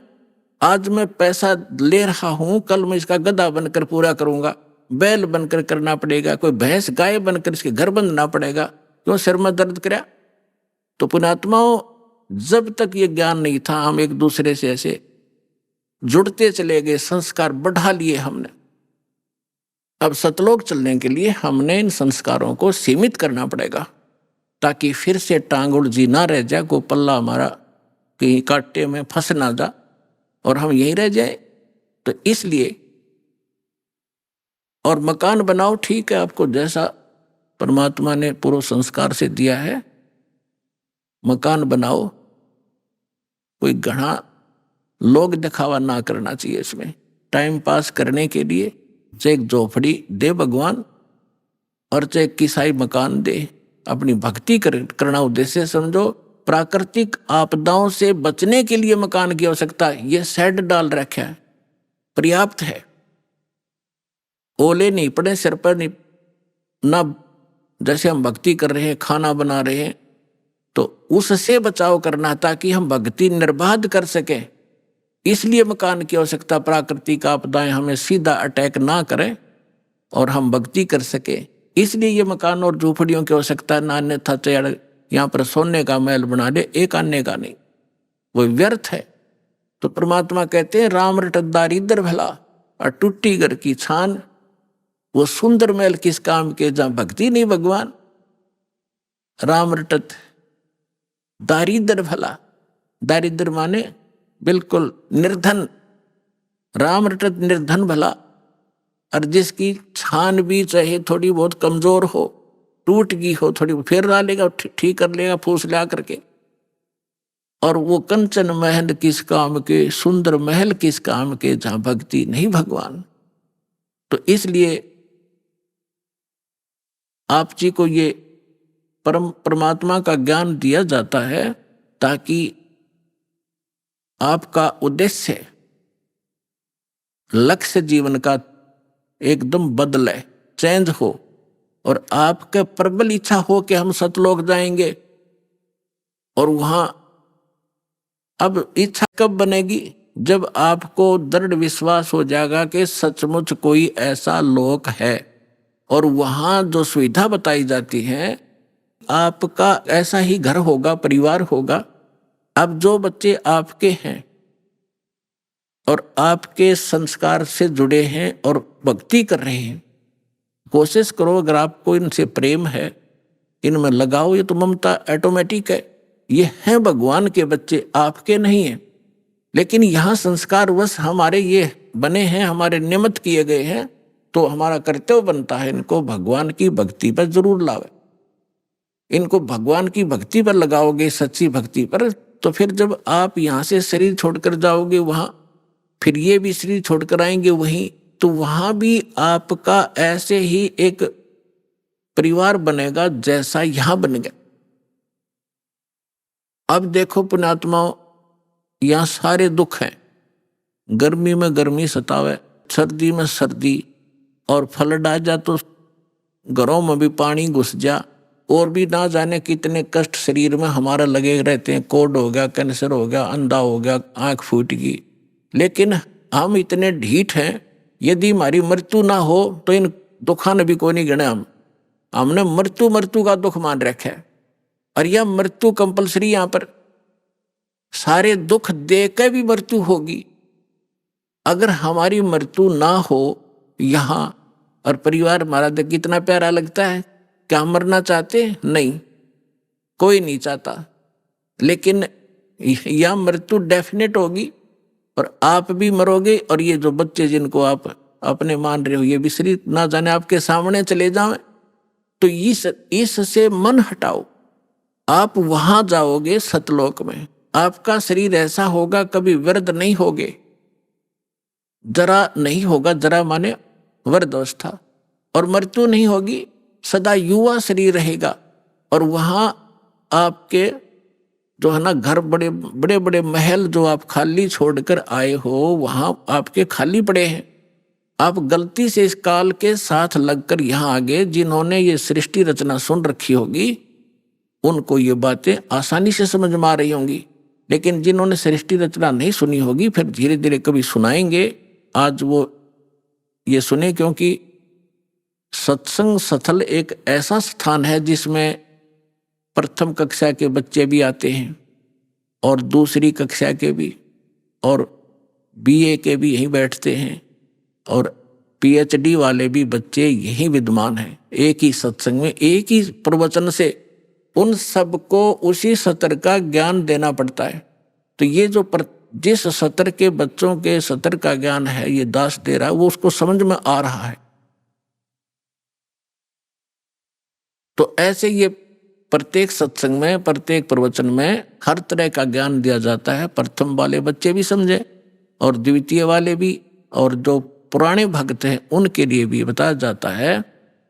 आज मैं पैसा ले रहा हूं, कल मैं इसका गधा बनकर पूरा करूंगा, बैल बनकर करना पड़ेगा, कोई भैंस गाय बनकर इसके घर बंधना पड़ेगा, क्यों सिर में दर्द करा। तो पुण्यात्माओं, जब तक ये ज्ञान नहीं था, हम एक दूसरे से ऐसे जुड़ते चले गए, संस्कार बढ़ा लिए हमने। अब सतलोक चलने के लिए हमने इन संस्कारों को सीमित करना पड़ेगा, ताकि फिर से टांग उलझी ना रह जाए, को पल्ला हमारा कहीं कांटे में फंस ना जा और हम यहीं रह जाए। तो इसलिए, और मकान बनाओ, ठीक है, आपको जैसा परमात्मा ने पूर्व संस्कार से दिया है, मकान बनाओ। कोई घना लोग दिखावा ना करना चाहिए। इसमें टाइम पास करने के लिए चाहे एक झोपड़ी दे भगवान और चाहे किसाई मकान दे, अपनी भक्ति करना उद्देश्य समझो। प्राकृतिक आपदाओं से बचने के लिए मकान की आवश्यकता है, ये शेड डाल रखा है, पर्याप्त है। ओले नहीं पड़े सिर पर, नहीं ना जैसे हम भक्ति कर रहे हैं, खाना बना रहे हैं, तो उससे बचाव करना ताकि हम भक्ति निर्बाध कर सकें। इसलिए मकान की आवश्यकता, प्राकृतिक आपदाएं हमें सीधा अटैक ना करें और हम भक्ति कर सके, इसलिए ये मकान और झोपड़ियों की आवश्यकता ना। अन्यथा चाहे यहाँ पर सोने का महल बना दे, एक आने का नहीं, वो व्यर्थ है। तो परमात्मा कहते हैं राम रटत दारिद्र भला और टूटी घर की छान, वो सुंदर महल किस काम के जहां भक्ति नहीं भगवान। राम रटत दारिद्र भला, दारिद्र माने बिल्कुल निर्धन, राम रटत निर्धन भला। और जिसकी छान भी चाहे थोड़ी बहुत कमजोर हो, टूट गई हो, थोड़ी फिर ला लेगा, ठीक कर लेगा फूस ला करके। और वो कंचन महल किस काम के, सुंदर महल किस काम के जहां भक्ति नहीं भगवान। तो इसलिए आप जी को ये परमात्मा का ज्ञान दिया जाता है ताकि आपका उद्देश्य, लक्ष्य जीवन का एकदम बदले, चेंज हो, और आपके प्रबल इच्छा हो कि हम सतलोक जाएंगे। और वहां अब इच्छा कब बनेगी? जब आपको दृढ़ विश्वास हो जाएगा कि सचमुच कोई ऐसा लोक है और वहां जो सुविधा बताई जाती है, आपका ऐसा ही घर होगा, परिवार होगा। अब जो बच्चे आपके हैं और आपके संस्कार से जुड़े हैं और भक्ति कर रहे हैं, कोशिश करो, अगर आपको इनसे प्रेम है, इनमें लगाओ। ये तो ममता ऑटोमेटिक है, ये हैं भगवान के बच्चे, आपके नहीं हैं। लेकिन यहाँ संस्कारवश हमारे ये बने हैं, हमारे निमित्त किए गए हैं, तो हमारा कर्तव्य बनता है इनको भगवान की भक्ति पर जरूर लावे। इनको भगवान की भक्ति पर लगाओगे, सच्ची भक्ति पर, तो फिर जब आप यहाँ से शरीर छोड़कर जाओगे वहां, फिर ये भी शरीर छोड़कर आएंगे वहीं, तो वहां भी आपका ऐसे ही एक परिवार बनेगा जैसा यहां बन गया। अब देखो पुण्यात्माओं, यहां सारे दुख हैं। गर्मी में गर्मी सतावे, सर्दी में सर्दी, और फ्लड आ जा तो घरों में भी पानी घुस जा, और भी ना जाने कितने कष्ट शरीर में हमारा लगे रहते हैं। कोढ़ हो गया, कैंसर हो गया, अंधा हो गया, आंख फूट गई। लेकिन हम इतने ढीठ हैं, यदि हमारी मृत्यु ना हो तो इन दुखा ने भी कोई नहीं गिने। हमने मृत्यु का दुख मान रखा है, और यह मृत्यु कंपलसरी, यहाँ पर सारे दुख दे के भी मृत्यु होगी। अगर हमारी मृत्यु ना हो यहाँ, और परिवार हमारा देख कितना प्यारा लगता है, क्या हम मरना चाहते? नहीं, कोई नहीं चाहता। लेकिन यह मृत्यु डेफिनेट होगी, और आप भी मरोगे, और ये जो बच्चे जिनको आप अपने मान रहे हो, ये भी शरीर ना जाने आपके सामने चले जाएं। तो इससे मन हटाओ, आप वहां जाओगे सतलोक में। आपका शरीर ऐसा होगा, कभी वृद्ध नहीं होगे, जरा नहीं होगा, जरा माने वृद्ध अवस्था, और मृत्यु नहीं होगी, सदा युवा शरीर रहेगा। और वहां आपके जो है ना घर, बड़े बड़े बड़े महल जो आप खाली छोड़कर आए हो, वहां आपके खाली पड़े हैं। आप गलती से इस काल के साथ लगकर यहाँ आ गए। जिन्होंने ये सृष्टि रचना सुन रखी होगी उनको ये बातें आसानी से समझ में आ रही होंगी, लेकिन जिन्होंने सृष्टि रचना नहीं सुनी होगी फिर धीरे धीरे कभी सुनाएंगे। आज वो ये सुने, क्योंकि सत्संग स्थल एक ऐसा स्थान है जिसमें प्रथम कक्षा के बच्चे भी आते हैं, और दूसरी कक्षा के भी, और बीए के भी यहीं बैठते हैं, और पीएचडी वाले भी बच्चे यहीं विद्यमान हैं। एक ही सत्संग में, एक ही प्रवचन से उन सबको उसी सत्र का ज्ञान देना पड़ता है। तो ये जो जिस सत्र के बच्चों के सत्र का ज्ञान है ये दास दे रहा है, वो उसको समझ में आ रहा है। तो ऐसे ये प्रत्येक सत्संग में, प्रत्येक प्रवचन में हर तरह का ज्ञान दिया जाता है। प्रथम वाले बच्चे भी समझे, और द्वितीय वाले भी, और जो पुराने भक्त हैं उनके लिए भी बताया जाता है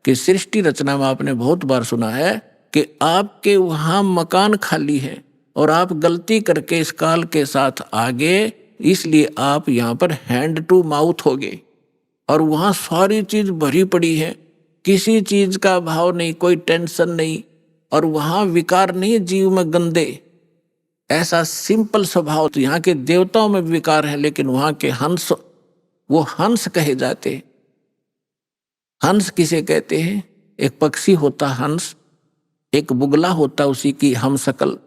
कि सृष्टि रचना में आपने बहुत बार सुना है कि आपके वहाँ मकान खाली है और आप गलती करके इस काल के साथ आ गए, इसलिए आप यहाँ पर हैंड टू माउथ हो गए और वहाँ सारी चीज भरी पड़ी है, किसी चीज का भाव नहीं, कोई टेंशन नहीं, और वहाँ विकार नहीं जीव में गंदे, ऐसा सिंपल स्वभाव। तो यहाँ के देवताओं में विकार है, लेकिन वहाँ के हंस, वो हंस कहे जाते। हंस किसे कहते हैं? एक पक्षी होता हंस, एक बुगला होता उसी की हम शकल।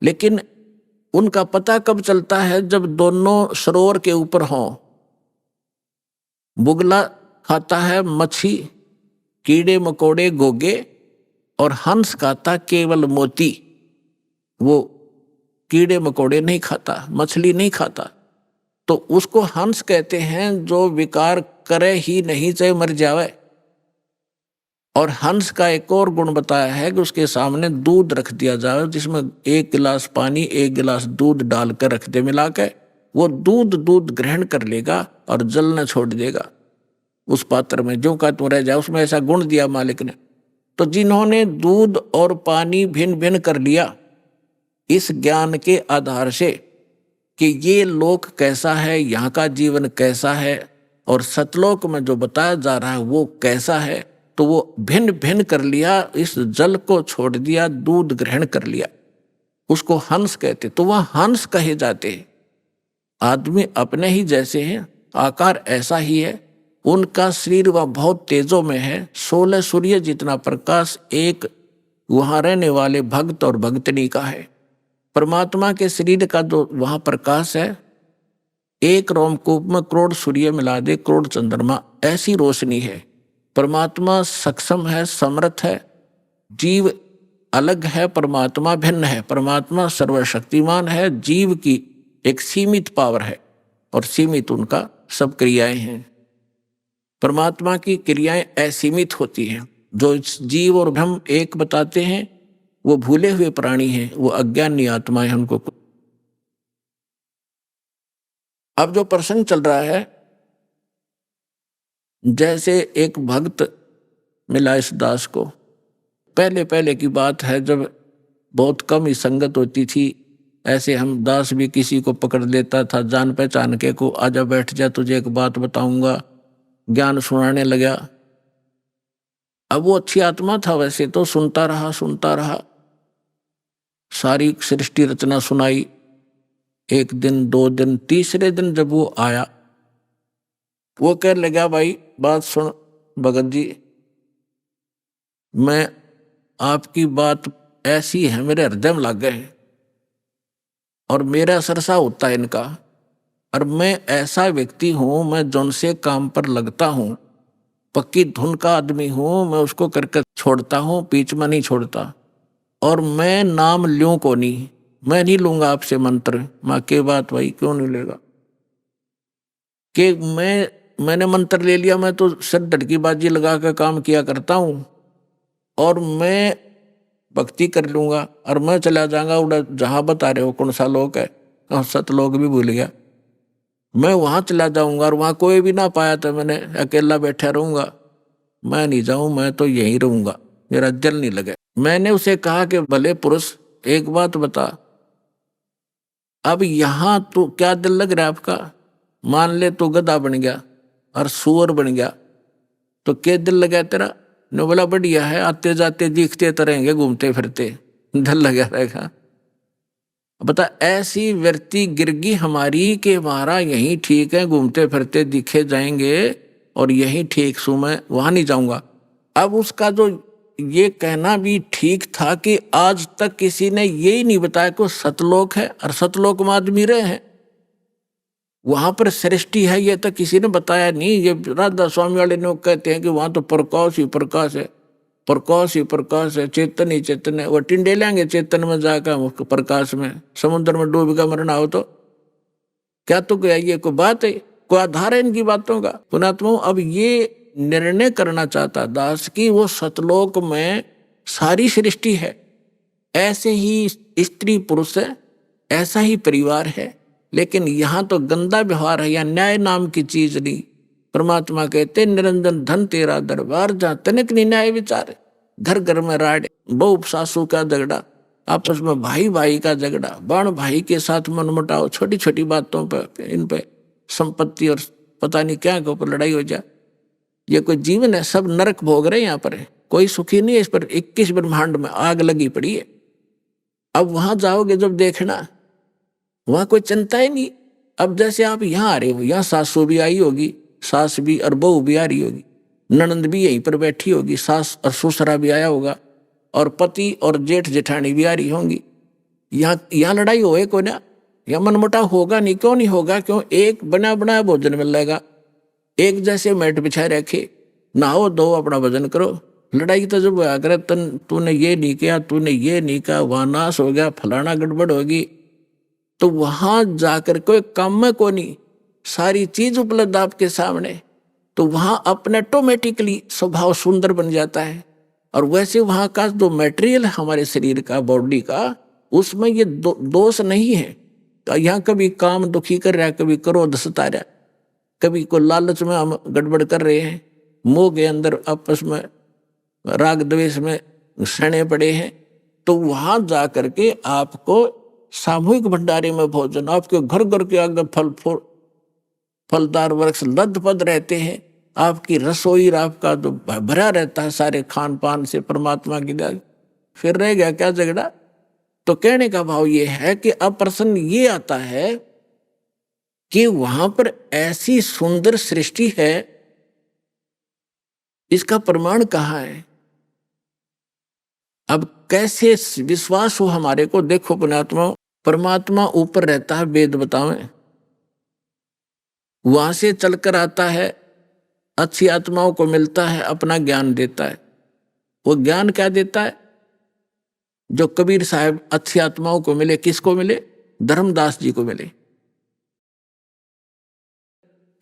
लेकिन उनका पता कब चलता है? जब दोनों सरोवर के ऊपर हों। बुगला खाता है मच्छी, कीड़े मकोड़े, गोगे, और हंस खाता केवल मोती। वो कीड़े मकोड़े नहीं खाता, मछली नहीं खाता, तो उसको हंस कहते हैं जो विकार करे ही नहीं, चाहे मर जावे। और हंस का एक और गुण बताया है कि उसके सामने दूध रख दिया जाए, जिसमें 1 गिलास पानी 1 गिलास दूध डालकर रख दे मिला के, वो दूध ग्रहण कर लेगा और जल न छोड़ देगा उस पात्र में, जो का तो रह जाए। उसमें ऐसा गुण दिया मालिक ने। तो जिन्होंने दूध और पानी भिन्न भिन्न कर लिया इस ज्ञान के आधार से कि ये लोक कैसा है, यहाँ का जीवन कैसा है, और सतलोक में जो बताया जा रहा है वो कैसा है, तो वो भिन्न भिन्न कर लिया, इस जल को छोड़ दिया, दूध ग्रहण कर लिया, उसको हंस कहते। तो वह हंस कहे जाते हैं। आदमी अपने ही जैसे हैं, आकार ऐसा ही है, उनका शरीर वह बहुत तेजों में है, 16 सूर्य जितना प्रकाश एक वहाँ रहने वाले भक्त और भक्तनी का है। परमात्मा के शरीर का जो वहाँ प्रकाश है, एक रोमकूप में करोड़ सूर्य मिला दे, करोड़ चंद्रमा, ऐसी रोशनी है। परमात्मा सक्षम है, समर्थ है, जीव अलग है, परमात्मा भिन्न है। परमात्मा सर्वशक्तिमान है, जीव की एक सीमित पावर है और सीमित उनका सब क्रियाएं हैं। परमात्मा की क्रियाएं असीमित होती हैं। जो जीव और ब्रह्म एक बताते हैं वो भूले हुए प्राणी हैं, वो अज्ञानी आत्माएं, उनको। अब जो प्रसंग चल रहा है, जैसे एक भक्त मिला इस दास को, पहले पहले की बात है जब बहुत कम ही संगत होती थी, ऐसे हम दास भी किसी को पकड़ लेता था जान पहचान के, को आजा बैठ जा तुझे एक बात बताऊंगा, ज्ञान सुनाने लगा। अब वो अच्छी आत्मा था वैसे तो, सुनता रहा, सारी सृष्टि रचना सुनाई। 1 दिन 2 दिन, तीसरे दिन जब वो आया, वो कह लगा भाई बात सुन भगत जी, मैं आपकी बात ऐसी है मेरे हृदय में लग गए और मेरा सरसा होता है इनका, और मैं ऐसा व्यक्ति हूं, मैं जौन से काम पर लगता हूं, पक्की धुन का आदमी हूं, मैं उसको करके छोड़ता हूं, बीच में नहीं छोड़ता। और मैं नाम लूं को नहीं, मैं नहीं लूंगा आपसे मंत्र। माँ के बात भाई क्यों नहीं लेगा? कि मैंने मंत्र ले लिया, मैं तो सिर धड़की बाजी लगा कर काम किया करता हूं, और मैं भक्ति कर लूंगा और मैं चला जाऊंगा उड़ा, जहां बता रहे हो कौन सा लोक है, सतलोक भी भूल गया, मैं वहां चला जाऊंगा और वहां कोई भी ना पाया तो मैंने अकेला बैठा रहूंगा। मैं नहीं जाऊं, मैं तो यहीं रहूंगा, मेरा दिल नहीं लगे। मैंने उसे कहा कि भले पुरुष एक बात बता, अब यहां तो क्या दिल लग रहा है आपका? मान ले तो गधा बन गया और सुअर बन गया तो क्या दिल लगा तेरा? ने बोला बढ़िया है, आते जाते दिखते तो रहेंगे, घूमते फिरते, दिल लगा रहेगा। बता, ऐसी व्यक्ति गिरगी हमारी कि हमारा यही ठीक है, घूमते फिरते दिखे जाएंगे और यही ठीक सू, मैं वहां नहीं जाऊंगा। अब उसका जो ये कहना भी ठीक था कि आज तक किसी ने यही नहीं बताया कि सतलोक है और सतलोक में आदमी रहे हैं, वहां पर सृष्टि है, ये तो किसी ने बताया नहीं। ये राधा स्वामी वाले लोग कहते हैं कि वहां तो प्रकाश ही प्रकाश है, प्रकाश ही प्रकाश है, चेतन ही चेतन है। वो टिंडे लेंगे चेतन में जाकर प्रकाश में, समुद्र में डूब का मरना हो तो क्या? तो क्या ये कोई बात है? कोई आधार है इनकी बातों का? पुणात्मा अब ये निर्णय करना चाहता दास की वो सतलोक में सारी सृष्टि है, ऐसे ही स्त्री पुरुष है, ऐसा ही परिवार है, लेकिन यहाँ तो गंदा व्यवहार है, या न्याय नाम की चीज नहीं। परमात्मा कहते निरंजन धन तेरा दरबार, जहाँ तनिक नहीं न्याय विचार। घर घर में राड़, बहू सासू का झगड़ा, आपस में भाई भाई का झगड़ा, बाण भाई के साथ मनमुटाव, छोटी छोटी बातों पर, इन पे संपत्ति और पता नहीं क्या के ऊपर लड़ाई हो जाए। ये कोई जीवन है? सब नरक भोग रहे हैं यहाँ पर, कोई सुखी नहीं है। इस पर 21 ब्रह्मांड में आग लगी पड़ी है। अब वहां जाओगे जब देखना, वहां कोई चिंता ही नहीं। अब जैसे आप यहाँ आ रहे हो, यहाँ सासू भी आई होगी, सास भी और बहू भी आ रही होगी, ननंद भी यहीं पर बैठी होगी, सास और ससुरा भी आया होगा, और पति और जेठ जेठानी भी आ रही होंगी। यहाँ लड़ाई होए को ना, या मनमुटाव होगा नहीं? क्यों नहीं होगा? क्यों? एक बना बनाया भोजन मिलेगा, एक जैसे मैट बिछाए रखे, नहाओ धो अपना भजन करो। लड़ाई तो जब होया करे, तूने ये नहीं किया, तूने ये नहीं कहा, वहां नाश हो गया, फलाना गड़बड़ होगी, तो वहां जाकर कोई काम में को नहीं, सारी चीज उपलब्ध आपके सामने, तो वहां अपने ऑटोमेटिकली स्वभाव सुंदर बन जाता है। और वैसे वहां का जो मटेरियल है हमारे शरीर का, बॉडी का, उसमें ये दोष नहीं है। तो यहाँ कभी काम दुखी कर रहा है, कभी क्रोध सता रहा है, कभी को लालच में हम गड़बड़ कर रहे हैं, मोह के अंदर आपस में राग द्वेष में सड़े पड़े हैं, तो वहां जाकर के आपको सामूहिक भंडारे में भोजन, आपके घर घर के आगे फलदार वृक्ष लदपद रहते हैं, आपकी रसोई आपका जो भरा रहता है सारे खान पान से परमात्मा की दया, फिर रह गया क्या झगड़ा? तो कहने का भाव ये है कि अब प्रश्न ये आता है कि वहां पर ऐसी सुंदर सृष्टि है, इसका प्रमाण कहाँ है? अब कैसे विश्वास हो हमारे को? देखो परमात्मा ऊपर रहता है, वेद बतावें, वहां से चलकर आता है, अच्छी आत्माओं को मिलता है, अपना ज्ञान देता है। वो ज्ञान क्या देता है? जो कबीर साहब अच्छी आत्माओं को मिले, किसको मिले? धर्मदास जी को मिले।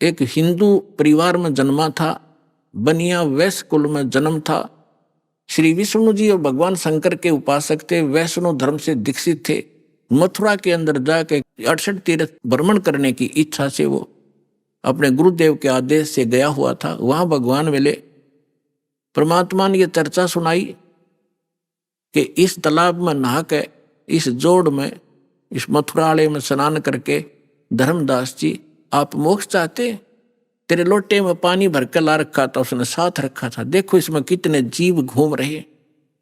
एक हिंदू परिवार में जन्मा था, बनिया वैश्य कुल में जन्म था। श्री विष्णु जी और भगवान शंकर के उपासक थे, वैष्णव धर्म से दीक्षित थे। मथुरा के अंदर जाके 68 तीर्थ भ्रमण करने की इच्छा से वो अपने गुरुदेव के आदेश से गया हुआ था। वहां भगवान मिले, परमात्मा ने यह चर्चा सुनाई कि इस तालाब में नहा के, इस जोड़ में, इस मथुरालय में स्नान करके, धर्मदास जी आप मोक्ष चाहते? तेरे लोटे में पानी भर के ला रखा था, उसने साथ रखा था, देखो इसमें कितने जीव घूम रहे,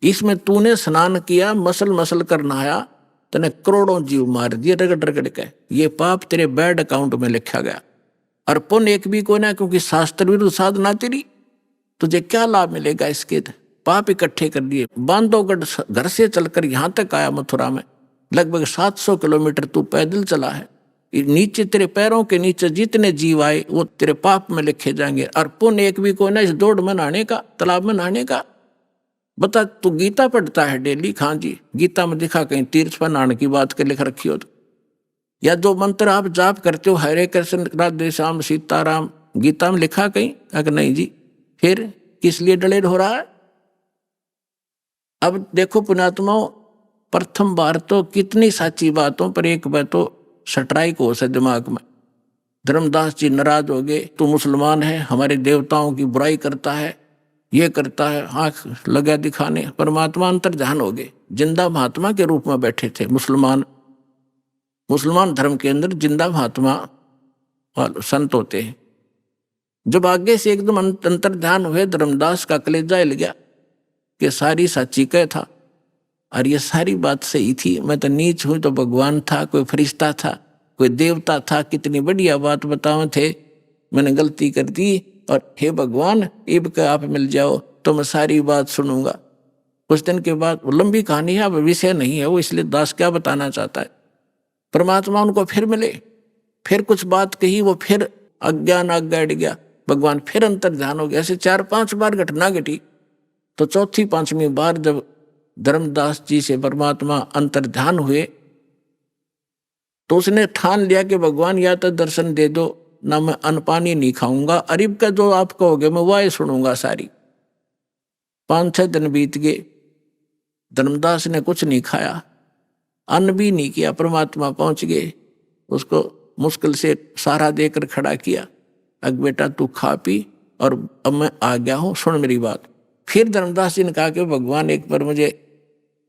इसमें तूने स्नान किया, मसल मसल कर नहाया, तने करोड़ों जीव मार दिए रगड़ रगड़ के, ये पाप तेरे बैड अकाउंट में लिखा गया। और पुण्य एक भी को ना, क्योंकि शास्त्र विरुद्ध साधना तेरी, तुझे क्या लाभ मिलेगा इसके? पाप इकट्ठे कर दिए। बांधवगढ़ घर से चलकर यहाँ तक आया मथुरा में, लगभग 700 किलोमीटर तू पैदल चला है। नीचे तेरे पैरों के नीचे जितने जीव आए वो तेरे पाप में लिखे जाएंगे। और पुण्य एक भी को ना इस दौड़ में नहाने का, तालाब में नहाने का। बता, तू गीता पढ़ता है डेली? हाँ जी। गीता में दिखा कहीं तीर्थ पर नहाने की बात के लिख रखी हो तो? या जो मंत्र आप जाप करते हो, हरे कृष्ण राधे श्याम सीताराम, गीता में लिखा कहीं? अगर नहीं जी, फिर किस लिए डलेड हो रहा है? अब देखो पुण्यात्माओं, प्रथम बार तो कितनी साची बातों पर एक बार तो स्ट्राइक हो से दिमाग में। धर्मदास जी नाराज हो गए, तू मुसलमान है, हमारे देवताओं की बुराई करता है, ये करता है, आंख लगा दिखाने। परमात्मा अंतर्ध्यान हो गए, जिंदा महात्मा के रूप में बैठे थे। मुसलमान धर्म के अंदर जिंदा महात्मा संत होते हैं। जब आगे से एकदम अंतर्ध्यान हुए, धर्मदास का कलेजा हिल गया कि सारी साची कह था, और ये सारी बात सही थी। मैं तो नीच हूं तो भगवान था, कोई फरिश्ता था, कोई देवता था, कितनी बढ़िया बात बतावे थे, मैंने गलती कर दी। और हे भगवान, इब के आप मिल जाओ तो मैं सारी बात सुनूंगा। कुछ दिन के बाद, वो लंबी कहानी है, अब विषय नहीं है वो, इसलिए दास क्या बताना चाहता है। परमात्मा उनको फिर मिले, फिर कुछ बात कही, वो फिर अज्ञान आग बैठ गया, भगवान फिर अंतर्ध्यान हो गया। ऐसे 4-5 बार घटना घटी। तो चौथी 5वीं बार जब धर्मदास जी से परमात्मा अंतर्ध्यान हुए, तो उसने ठान लिया कि भगवान या तो दर्शन दे दो, ना मैं अन्न पानी नहीं खाऊंगा, अरिब का जो आप कहोगे मैं वह सुनूंगा सारी। 5-6 दिन बीत गए, धर्मदास ने कुछ नहीं खाया, अन्न भी नहीं किया। परमात्मा पहुंच गए, उसको मुश्किल से सहारा देकर खड़ा किया। अब बेटा तू खा पी और अब मैं आ गया हूँ, सुन मेरी बात। फिर धर्मदास जी ने कहा कि भगवान एक बार मुझे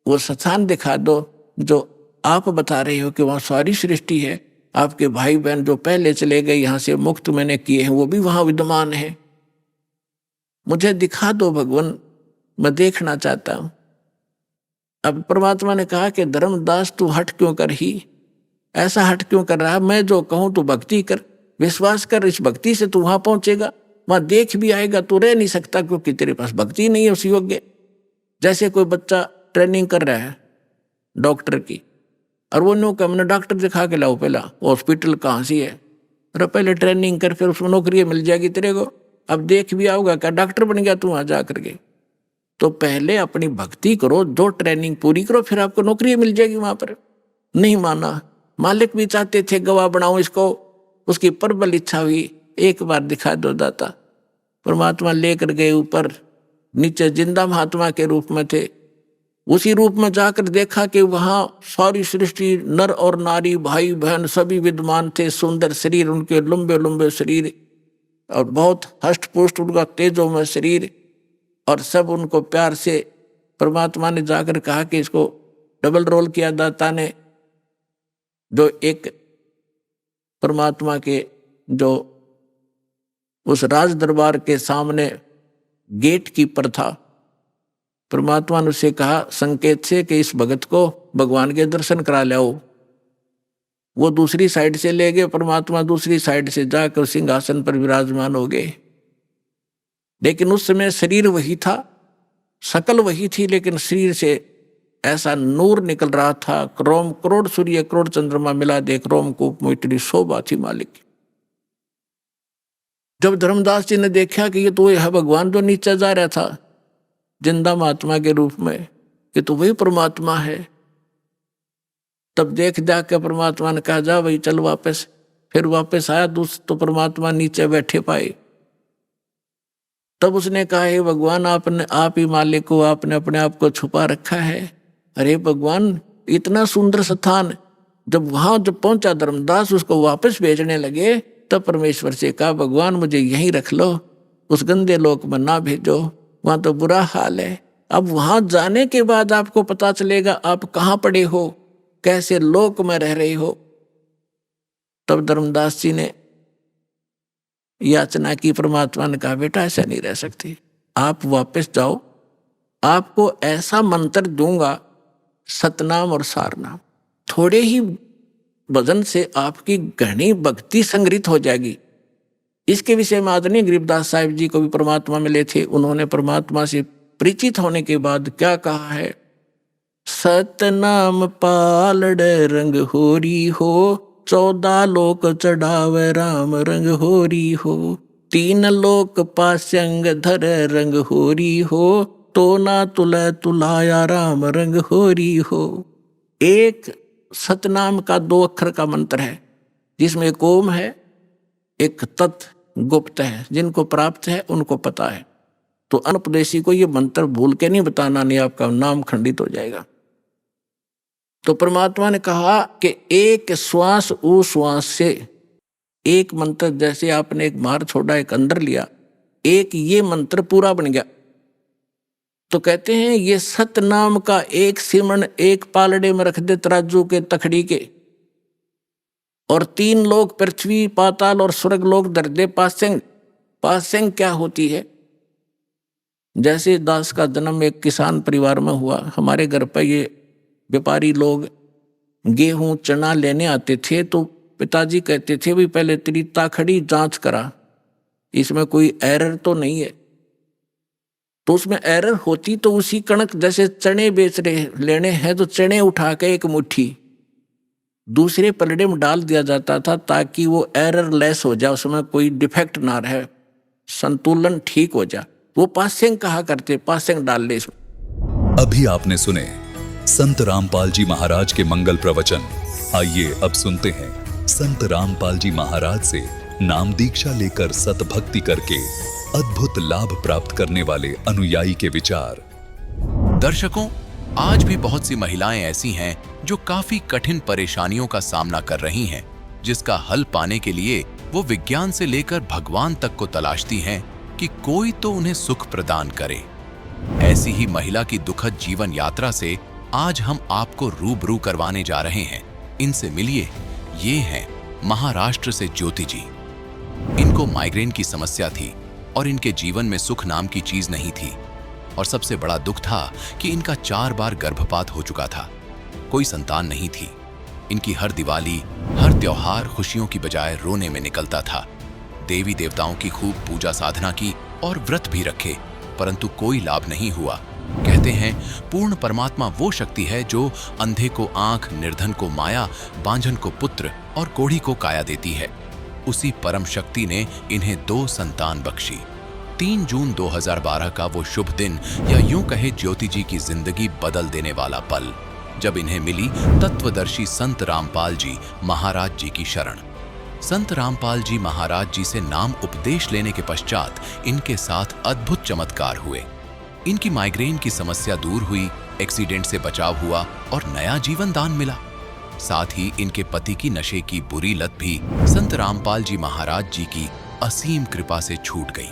वो स्थान दिखा दो जो आप बता रहे हो कि वहाँ सारी सृष्टि है, आपके भाई बहन जो पहले चले गए यहाँ से मुक्त मैंने किए हैं वो भी वहाँ विद्यमान है, मुझे दिखा दो भगवान, मैं देखना चाहता हूँ। अब परमात्मा ने कहा कि धर्मदास तू हट क्यों कर ही, ऐसा हट क्यों कर रहा है, मैं जो कहूँ तू भक्ति कर, विश्वास कर, इस भक्ति से तू वहाँ पहुँचेगा, वहाँ देख भी आएगा, तू रह नहीं सकता क्योंकि तेरे पास भक्ति नहीं है उस योग्य। जैसे कोई बच्चा ट्रेनिंग कर रहा है डॉक्टर की और वो नो का मैंने डॉक्टर दिखा के लाओ, पहला हॉस्पिटल कहाँ सी है, अरे पहले ट्रेनिंग कर फिर उसमें नौकरी मिल जाएगी तेरे को, अब देख भी आओगा क्या डॉक्टर बन गया तू वहाँ जा करके। तो पहले अपनी भक्ति करो, दो ट्रेनिंग पूरी करो, फिर आपको नौकरी मिल जाएगी वहाँ पर। नहीं माना, मालिक भी चाहते थे गवाह बनाओ इसको, उसकी प्रबल इच्छा हुई एक बार दिखा दो दाता। परमात्मा लेकर गए ऊपर, नीचे जिंदा महात्मा के रूप में थे, उसी रूप में जाकर देखा कि वहाँ सारी सृष्टि नर और नारी भाई बहन सभी विद्यमान थे, सुंदर शरीर उनके, लंबे लंबे शरीर और बहुत हष्ट पुष्ट उनका तेजोमय शरीर, और सब उनको प्यार से परमात्मा ने जाकर कहा कि इसको डबल रोल किया दाता ने, जो एक परमात्मा के जो उस राज दरबार के सामने गेट कीपर था, परमात्मा ने उसे कहा संकेत से कि इस भगत को भगवान के दर्शन करा लाओ। वो दूसरी साइड से ले गए, परमात्मा दूसरी साइड से जाकर सिंहासन पर विराजमान हो गए। लेकिन उस समय शरीर वही था, शकल वही थी, लेकिन शरीर से ऐसा नूर निकल रहा था, रोम करोड़ सूर्य करोड़ चंद्रमा मिला देख रोम को इतनी शोभा थी मालिक की। जब धर्मदास जी ने देखा कि ये तो यह भगवान जो नीचे जा रहा था जिंदा महात्मा के रूप में, कि तो वही परमात्मा है, तब देख के परमात्मा ने कहा जा भाई चल वापस। फिर वापस आया तो परमात्मा नीचे बैठे पाए। तब उसने कहा हे भगवान आप ही मालिक हो, आपने अपने आप को छुपा रखा है। अरे भगवान इतना सुंदर स्थान, जब वहां जब पहुंचा धर्मदास उसको वापस भेजने लगे, तब परमेश्वर से कहा भगवान मुझे यहीं रख लो, उस गंदे लोक में ना भेजो, वहां तो बुरा हाल है। अब वहां जाने के बाद आपको पता चलेगा आप कहाँ पड़े हो, कैसे लोक में रह रहे हो। तब धर्मदास जी ने याचना की, परमात्मा ने कहा बेटा ऐसा नहीं रह सकती, आप वापस जाओ, आपको ऐसा मंत्र दूंगा सतनाम और सारनाम, थोड़े ही भजन से आपकी घनी भक्ति संग्रहित हो जाएगी। इसके विषय में आदरणीय गरीबदास साहिब जी को भी परमात्मा मिले थे, उन्होंने परमात्मा से परिचित होने के बाद क्या कहा है, सतनाम पालड़ रंग होरी हो, 14 लोक चढ़ावे राम रंग होरी हो, 3 लोक पास्यंग धर रंग होरी हो, तो ना तुले तुलाया राम रंग होरी हो। एक सतनाम का 2 अक्षर का मंत्र है, जिसमें एक ओम है, एक तत् गुप्त है, जिनको प्राप्त है उनको पता है। तो अनुपदेशी को ये मंत्र भूल के नहीं बताना, नहीं आपका नाम खंडित हो जाएगा। तो परमात्मा ने कहा कि एक श्वास उस श्वास से एक मंत्र, जैसे आपने एक बाहर छोड़ा एक अंदर लिया, एक ये मंत्र पूरा बन गया। तो कहते हैं ये सतनाम का एक सिमरण एक पालड़े में रख दे तराजू के तखड़ी के, और 3 लोक पृथ्वी पाताल और स्वर्ग लोक धर दे पासेंग। पासेंग क्या होती है, जैसे दास का जन्म एक किसान परिवार में हुआ, हमारे घर पर ये व्यापारी लोग गेहूं चना लेने आते थे, तो पिताजी कहते थे भी पहले तेरी ताखड़ी जांच करा, इसमें कोई एरर तो नहीं है। तो उसमें एरर होती तो उसी कणक, जैसे चने बेच रहे लेने हैं तो चने उठा के एक मुट्ठी दूसरे पलड़े में डाल दिया जाता था, ताकि वो एरर लेस हो जाए, उसमें कोई डिफेक्ट ना रहे, संतुलन ठीक हो जाए। वो पासेंग कहा करते, पासेंग डाल ले इसमें। अभी आपने सुने संत रामपाल जी महाराज के मंगल प्रवचन। आइए अब सुनते हैं संत रामपाल जी महाराज से नाम दीक्षा लेकर सतभक्ति करके अद्भुत लाभ प्राप्त करने वाले अनुयायी के विचार। दर्शकों, आज भी बहुत सी महिलाएं ऐसी हैं जो काफी कठिन परेशानियों का सामना कर रही हैं, जिसका हल पाने के लिए वो विज्ञान से लेकर भगवान तक को तलाशती हैं कि कोई तो उन्हें सुख प्रदान करे। ऐसी ही महिला की दुखद जीवन यात्रा से आज हम आपको रूबरू करवाने जा रहे हैं। इनसे मिलिए। ये हैं महाराष्ट्र से ज्योति जी। इनको माइग्रेन की समस्या थी और इनके जीवन में सुख नाम की चीज नहीं थी। और सबसे बड़ा दुख था कि इनका 4 बार गर्भपात हो चुका था, कोई संतान नहीं थी। इनकी हर दिवाली, हर त्योहार खुशियों की बजाय रोने में निकलता था। देवी देवताओं की खूब पूजा साधना की और व्रत भी रखे, परंतु कोई लाभ नहीं हुआ। कहते हैं पूर्ण परमात्मा वो शक्ति है जो अंधे को आंख, निर्धन को माया, बांझन को पुत्र और कोढ़ी को काया देती है। उसी परम शक्ति ने इन्हें 2 संतान बख्शी। 3 जून 2012 का वो शुभ दिन, या यूं कहे ज्योति जी की जिंदगी बदल देने वाला पल, जब इन्हें मिली तत्वदर्शी संत रामपाल जी महाराज जी की शरण। संत रामपाल जी महाराज जी से नाम उपदेश लेने के पश्चात इनके साथ अद्भुत चमत्कार हुए। इनकी माइग्रेन की समस्या दूर हुई, एक्सीडेंट से बचाव हुआ और नया जीवन दान मिला। साथ ही इनके पति की नशे की बुरी लत भी संत रामपाल जी महाराज जी की असीम कृपा से छूट गई।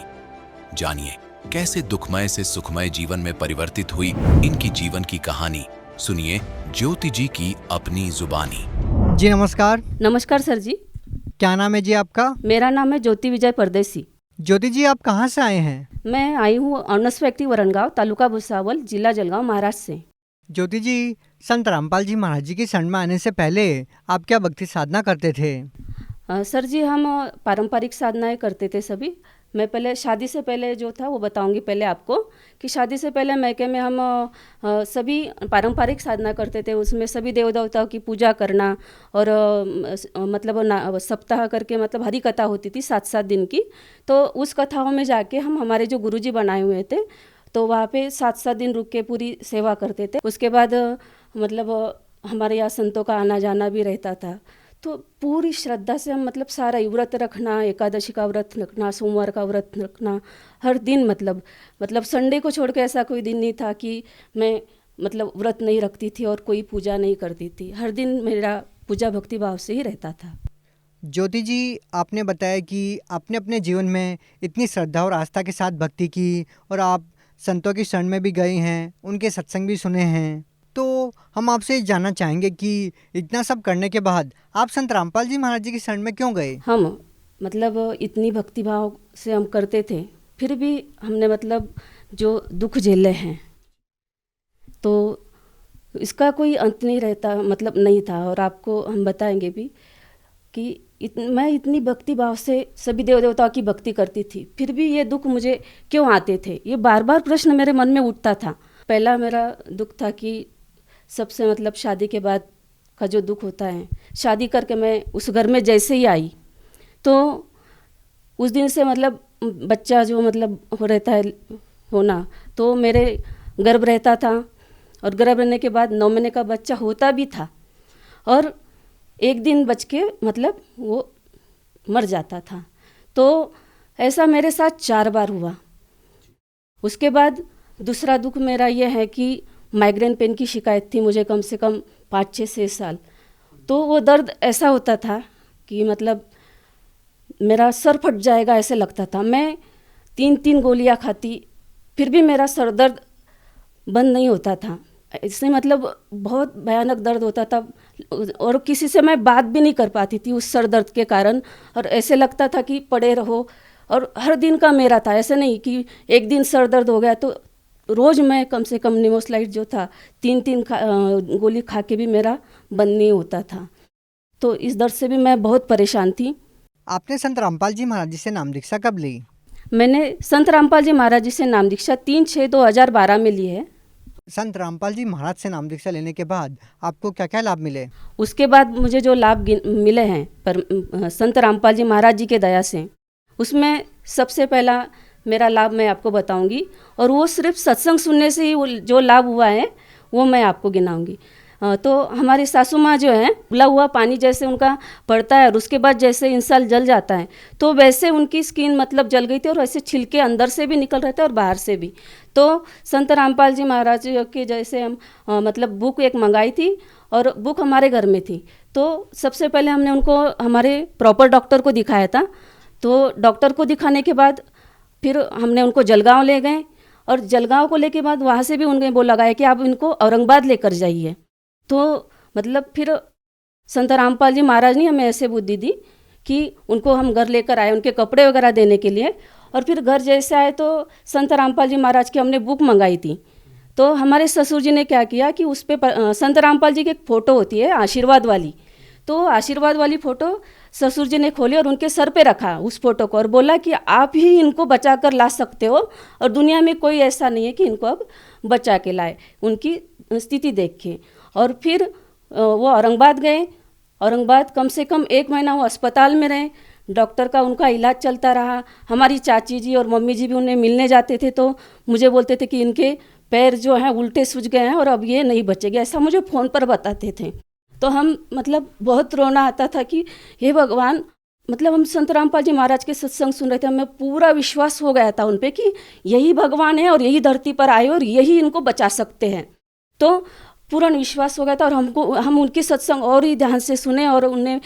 जानिए कैसे दुखमय से सुखमय जीवन में परिवर्तित हुई इनकी जीवन की कहानी। सुनिए ज्योति जी की अपनी जुबानी। जी नमस्कार। नमस्कार सर जी। क्या नाम है जी आपका? मेरा नाम है ज्योति विजय परदेसी। ज्योति जी आप कहाँ से आए हैं? मैं आई हूँ अनस व्यक्ति वरणगांव, तालुका भुसावल, जिला जलगांव, महाराष्ट्र से। ज्योति जी, संत रामपाल जी महाराज जी की शरण में आने से पहले आप क्या भक्ति साधना करते थे? सर जी हम पारंपरिक साधनाएं करते थे सभी। मैं पहले शादी से पहले जो था वो बताऊंगी पहले आपको कि शादी से पहले मैके में हम सभी पारंपरिक साधना करते थे। उसमें सभी देव देवताओं की पूजा करना और मतलब सप्ताह करके मतलब हरी कथा होती थी 7-7 दिन की। तो उस कथाओं में जाके हम हमारे जो गुरुजी बनाए हुए थे तो वहाँ पे 7-7 दिन रुक के पूरी सेवा करते थे। उसके बाद मतलब हमारे यहाँ संतों का आना जाना भी रहता था। तो पूरी श्रद्धा से हम मतलब सारा व्रत रखना, एकादशी का व्रत रखना, सोमवार का व्रत रखना, हर दिन मतलब संडे को छोड़ के ऐसा कोई दिन नहीं था कि मैं मतलब व्रत नहीं रखती थी और कोई पूजा नहीं करती थी। हर दिन मेरा पूजा भक्ति भाव से ही रहता था। ज्योति जी, आपने बताया कि आपने अपने जीवन में इतनी श्रद्धा और आस्था के साथ भक्ति की और आप संतों की शरण में भी गए हैं, उनके सत्संग भी सुने हैं। तो हम आपसे जानना चाहेंगे कि इतना सब करने के बाद आप संत रामपाल जी महाराज जी की शरण में क्यों गए? हम मतलब इतनी भक्ति भाव से हम करते थे, फिर भी हमने मतलब जो दुख झेले हैं तो इसका कोई अंत नहीं रहता, मतलब नहीं था। और आपको हम बताएंगे भी कि मैं इतनी भक्ति भाव से सभी देव देवताओं की भक्ति करती थी, फिर भी ये दुख मुझे क्यों आते थे, ये बार बार प्रश्न मेरे मन में उठता था। पहला मेरा दुख था कि सबसे मतलब शादी के बाद का जो दुख होता है, शादी करके मैं उस घर में जैसे ही आई तो उस दिन से मतलब बच्चा जो मतलब हो रहता है होना, तो मेरे गर्भ रहता था और गर्भ रहने के बाद 9 महीने का बच्चा होता भी था और एक दिन बच के मतलब वो मर जाता था। तो ऐसा मेरे साथ 4 बार हुआ। उसके बाद दूसरा दुख मेरा ये है कि माइग्रेन पेन की शिकायत थी मुझे कम से कम 5-6 साल। तो वो दर्द ऐसा होता था कि मतलब मेरा सर फट जाएगा ऐसे लगता था। मैं 3-3 गोलियां खाती फिर भी मेरा सर दर्द बंद नहीं होता था। इससे मतलब बहुत भयानक दर्द होता था और किसी से मैं बात भी नहीं कर पाती थी उस सर दर्द के कारण। और ऐसे लगता था कि पड़े रहो, और हर दिन का मेरा था, ऐसे नहीं कि एक दिन सर दर्द हो गया। तो रोज़ मैं कम से कम निमोस्लाइड जो था 3-3 गोली खा के भी मेरा बंद नहीं होता था। तो इस दर्द से भी मैं बहुत परेशान थी। आपने संत रामपाल जी महाराज जी से नाम दीक्षा कब ली? मैंने संत रामपाल जी महाराज जी से नाम दीक्षा 3/6/2012 में ली है। संत रामपाल जी महाराज से नाम दीक्षा लेने के बाद आपको क्या क्या लाभ मिले? उसके बाद मुझे जो लाभ मिले हैं पर संत रामपाल जी महाराज जी के दया से, उसमें सबसे पहला मेरा लाभ मैं आपको बताऊंगी, और वो सिर्फ सत्संग सुनने से ही जो लाभ हुआ है वो मैं आपको गिनाऊंगी। तो हमारी सासू माँ जो है, उबला हुआ पानी जैसे उनका पड़ता है और उसके बाद जैसे इंसान जल जाता है, तो वैसे उनकी स्किन मतलब जल गई थी और ऐसे छिलके अंदर से भी निकल रहे थे और बाहर से भी। तो संत रामपाल जी महाराज के जैसे हम मतलब बुक एक मंगाई थी और बुक हमारे घर में थी। तो सबसे पहले हमने उनको हमारे प्रॉपर डॉक्टर को दिखाया था। तो डॉक्टर को दिखाने के बाद फिर हमने उनको जलगांव ले गए और जलगांव को लेके बाद वहाँ से भी उन्हें वो लगाया कि आप इनको औरंगाबाद लेकर जाइए। तो मतलब फिर संत रामपाल जी महाराज ने हमें ऐसे बुद्धि दी कि उनको हम घर लेकर आए उनके कपड़े वगैरह देने के लिए। और फिर घर जैसे आए तो संत रामपाल जी महाराज की हमने बुक मंगाई थी। तो हमारे ससुर जी ने क्या किया कि उस पर संत रामपाल जी की एक फ़ोटो होती है आशीर्वाद वाली, तो आशीर्वाद वाली फ़ोटो ससुर जी ने खोली और उनके सर पे रखा उस फ़ोटो को और बोला कि आप ही इनको बचा कर ला सकते हो और दुनिया में कोई ऐसा नहीं है कि इनको अब बचा के लाए, उनकी स्थिति देख के। और फिर वो औरंगाबाद गए। औरंगाबाद कम से कम 1 महीना वो अस्पताल में रहे, डॉक्टर का उनका इलाज चलता रहा। हमारी चाची जी और मम्मी जी भी उन्हें मिलने जाते थे तो मुझे बोलते थे कि इनके पैर जो हैं उल्टे सूज गए हैं और अब ये नहीं बचेंगे, ऐसा मुझे फ़ोन पर बताते थे। तो हम मतलब बहुत रोना आता था कि हे भगवान, मतलब हम संत रामपाल जी महाराज के सत्संग सुन रहे थे, हमें पूरा विश्वास हो गया था उन पे कि यही भगवान है और यही धरती पर आए और यही इनको बचा सकते हैं। तो पूर्ण विश्वास हो गया था और हम उनके सत्संग और ही ध्यान से सुने और उन्हें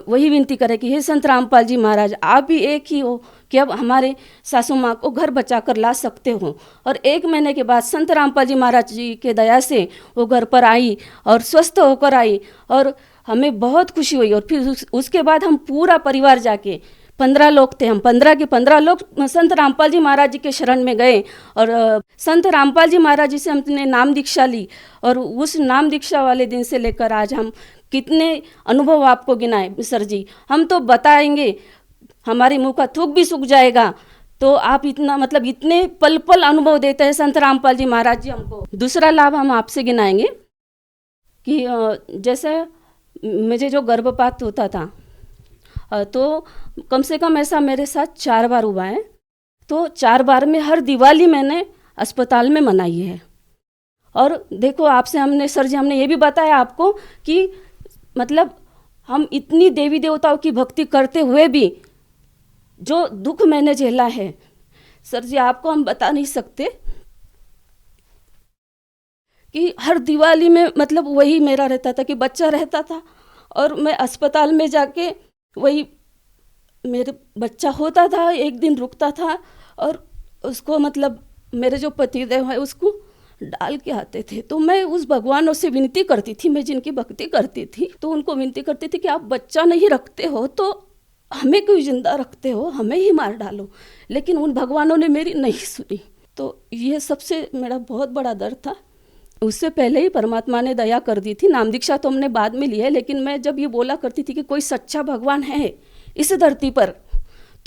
वही विनती करें कि हे संत रामपाल जी महाराज, आप भी एक ही हो कि अब हमारे सासू माँ को घर बचा कर ला सकते हो। और 1 महीने के बाद संत रामपाल जी महाराज जी के दया से वो घर पर आई और स्वस्थ होकर आई और हमें बहुत खुशी हुई। और फिर उसके बाद हम पूरा परिवार जाके 15 लोग थे, हम 15 के 15 लोग संत रामपाल जी महाराज जी के शरण में गए और संत रामपाल जी महाराज जी से हमने नाम दीक्षा ली। और उस नाम दीक्षा वाले दिन से लेकर आज हम कितने अनुभव आपको गिनाए सर जी, हम तो बताएंगे, हमारे मुंह का थूक भी सूख जाएगा। तो आप इतना मतलब इतने पल पल अनुभव देते हैं संत रामपाल जी महाराज जी हमको। दूसरा लाभ हम आपसे गिनाएंगे कि जैसे मुझे जो गर्भपात होता था तो कम से कम ऐसा मेरे साथ 4 बार हुआ है। तो 4 बार में हर दिवाली मैंने अस्पताल में मनाई है। और देखो आपसे हमने सर जी हमने ये भी बताया आपको कि मतलब हम इतनी देवी देवताओं की भक्ति करते हुए भी जो दुख मैंने झेला है सर जी आपको हम बता नहीं सकते कि हर दिवाली में मतलब वही मेरा रहता था कि बच्चा रहता था और मैं अस्पताल में जाके वही मेरे बच्चा होता था, एक दिन रुकता था और उसको मतलब मेरे जो पतिदेव है उसको डाल के आते थे। तो मैं उस भगवानों से विनती करती थी, मैं जिनकी भक्ति करती थी तो उनको विनती करती थी कि आप बच्चा नहीं रखते हो तो हमें क्यों जिंदा रखते हो, हमें ही मार डालो। लेकिन उन भगवानों ने मेरी नहीं सुनी। तो ये सबसे मेरा बहुत बड़ा डर था। उससे पहले ही परमात्मा ने दया कर दी थी। नाम दीक्षा तो हमने बाद में ली है, लेकिन मैं जब ये बोला करती थी कि कोई सच्चा भगवान है इस धरती पर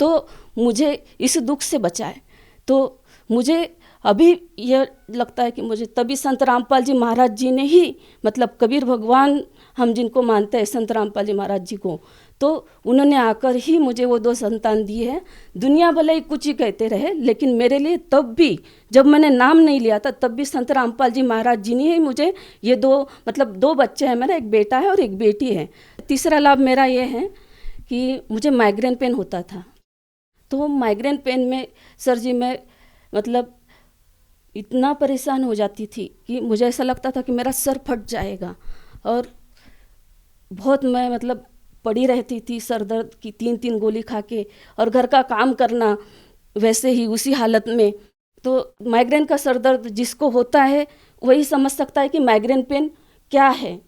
तो मुझे इस दुख से बचाए। तो मुझे अभी ये लगता है कि मुझे तभी संत रामपाल जी महाराज जी ने ही मतलब कबीर भगवान हम जिनको मानते हैं संत रामपाल जी महाराज जी को, तो उन्होंने आकर ही मुझे वो 2 संतान दिए हैं। दुनिया भले ही कुछ ही कहते रहे लेकिन मेरे लिए तब भी जब मैंने नाम नहीं लिया था तब भी संत रामपाल जी महाराज जी ने ही मुझे ये 2 बच्चे हैं, मेरा एक बेटा है और एक बेटी है। तीसरा लाभ मेरा ये है कि मुझे माइग्रेन पेन होता था। तो माइग्रेन पेन में सर जी मैं मतलब इतना परेशान हो जाती थी कि मुझे ऐसा लगता था कि मेरा सर फट जाएगा और बहुत मैं मतलब पड़ी रहती थी सर दर्द की 3-3 गोली खा के और घर का काम करना वैसे ही उसी हालत में। तो माइग्रेन का सर दर्द जिसको होता है वही समझ सकता है कि माइग्रेन पेन क्या है।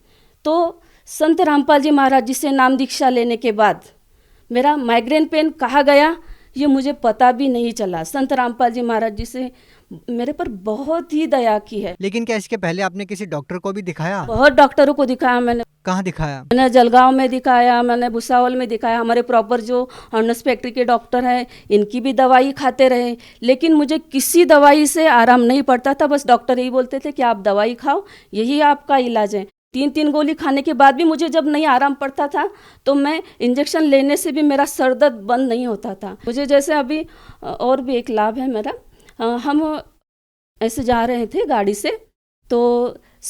तो संत रामपाल जी महाराज जी से नाम दीक्षा लेने के बाद मेरा माइग्रेन पेन कहाँ गया ये मुझे पता भी नहीं चला। संत रामपाल जी महाराज जी से मेरे पर बहुत ही दया की है। लेकिन क्या इसके पहले आपने किसी डॉक्टर को भी दिखाया? बहुत डॉक्टरों को दिखाया मैंने। कहाँ दिखाया? मैंने जलगांव में दिखाया, मैंने भुसावल में दिखाया, हमारे प्रॉपर जो हॉर्नस फैक्ट्री के डॉक्टर हैं इनकी भी दवाई खाते रहे लेकिन मुझे किसी दवाई से आराम नहीं पड़ता था। बस डॉक्टर यही बोलते थे कि आप दवाई खाओ, यही आपका इलाज है। 3-3 गोली खाने के बाद भी मुझे जब नहीं आराम पड़ता था तो मैं इंजेक्शन लेने से भी मेरा सर दर्द बंद नहीं होता था। मुझे जैसे अभी और भी एक लाभ है मेरा, हम ऐसे जा रहे थे गाड़ी से तो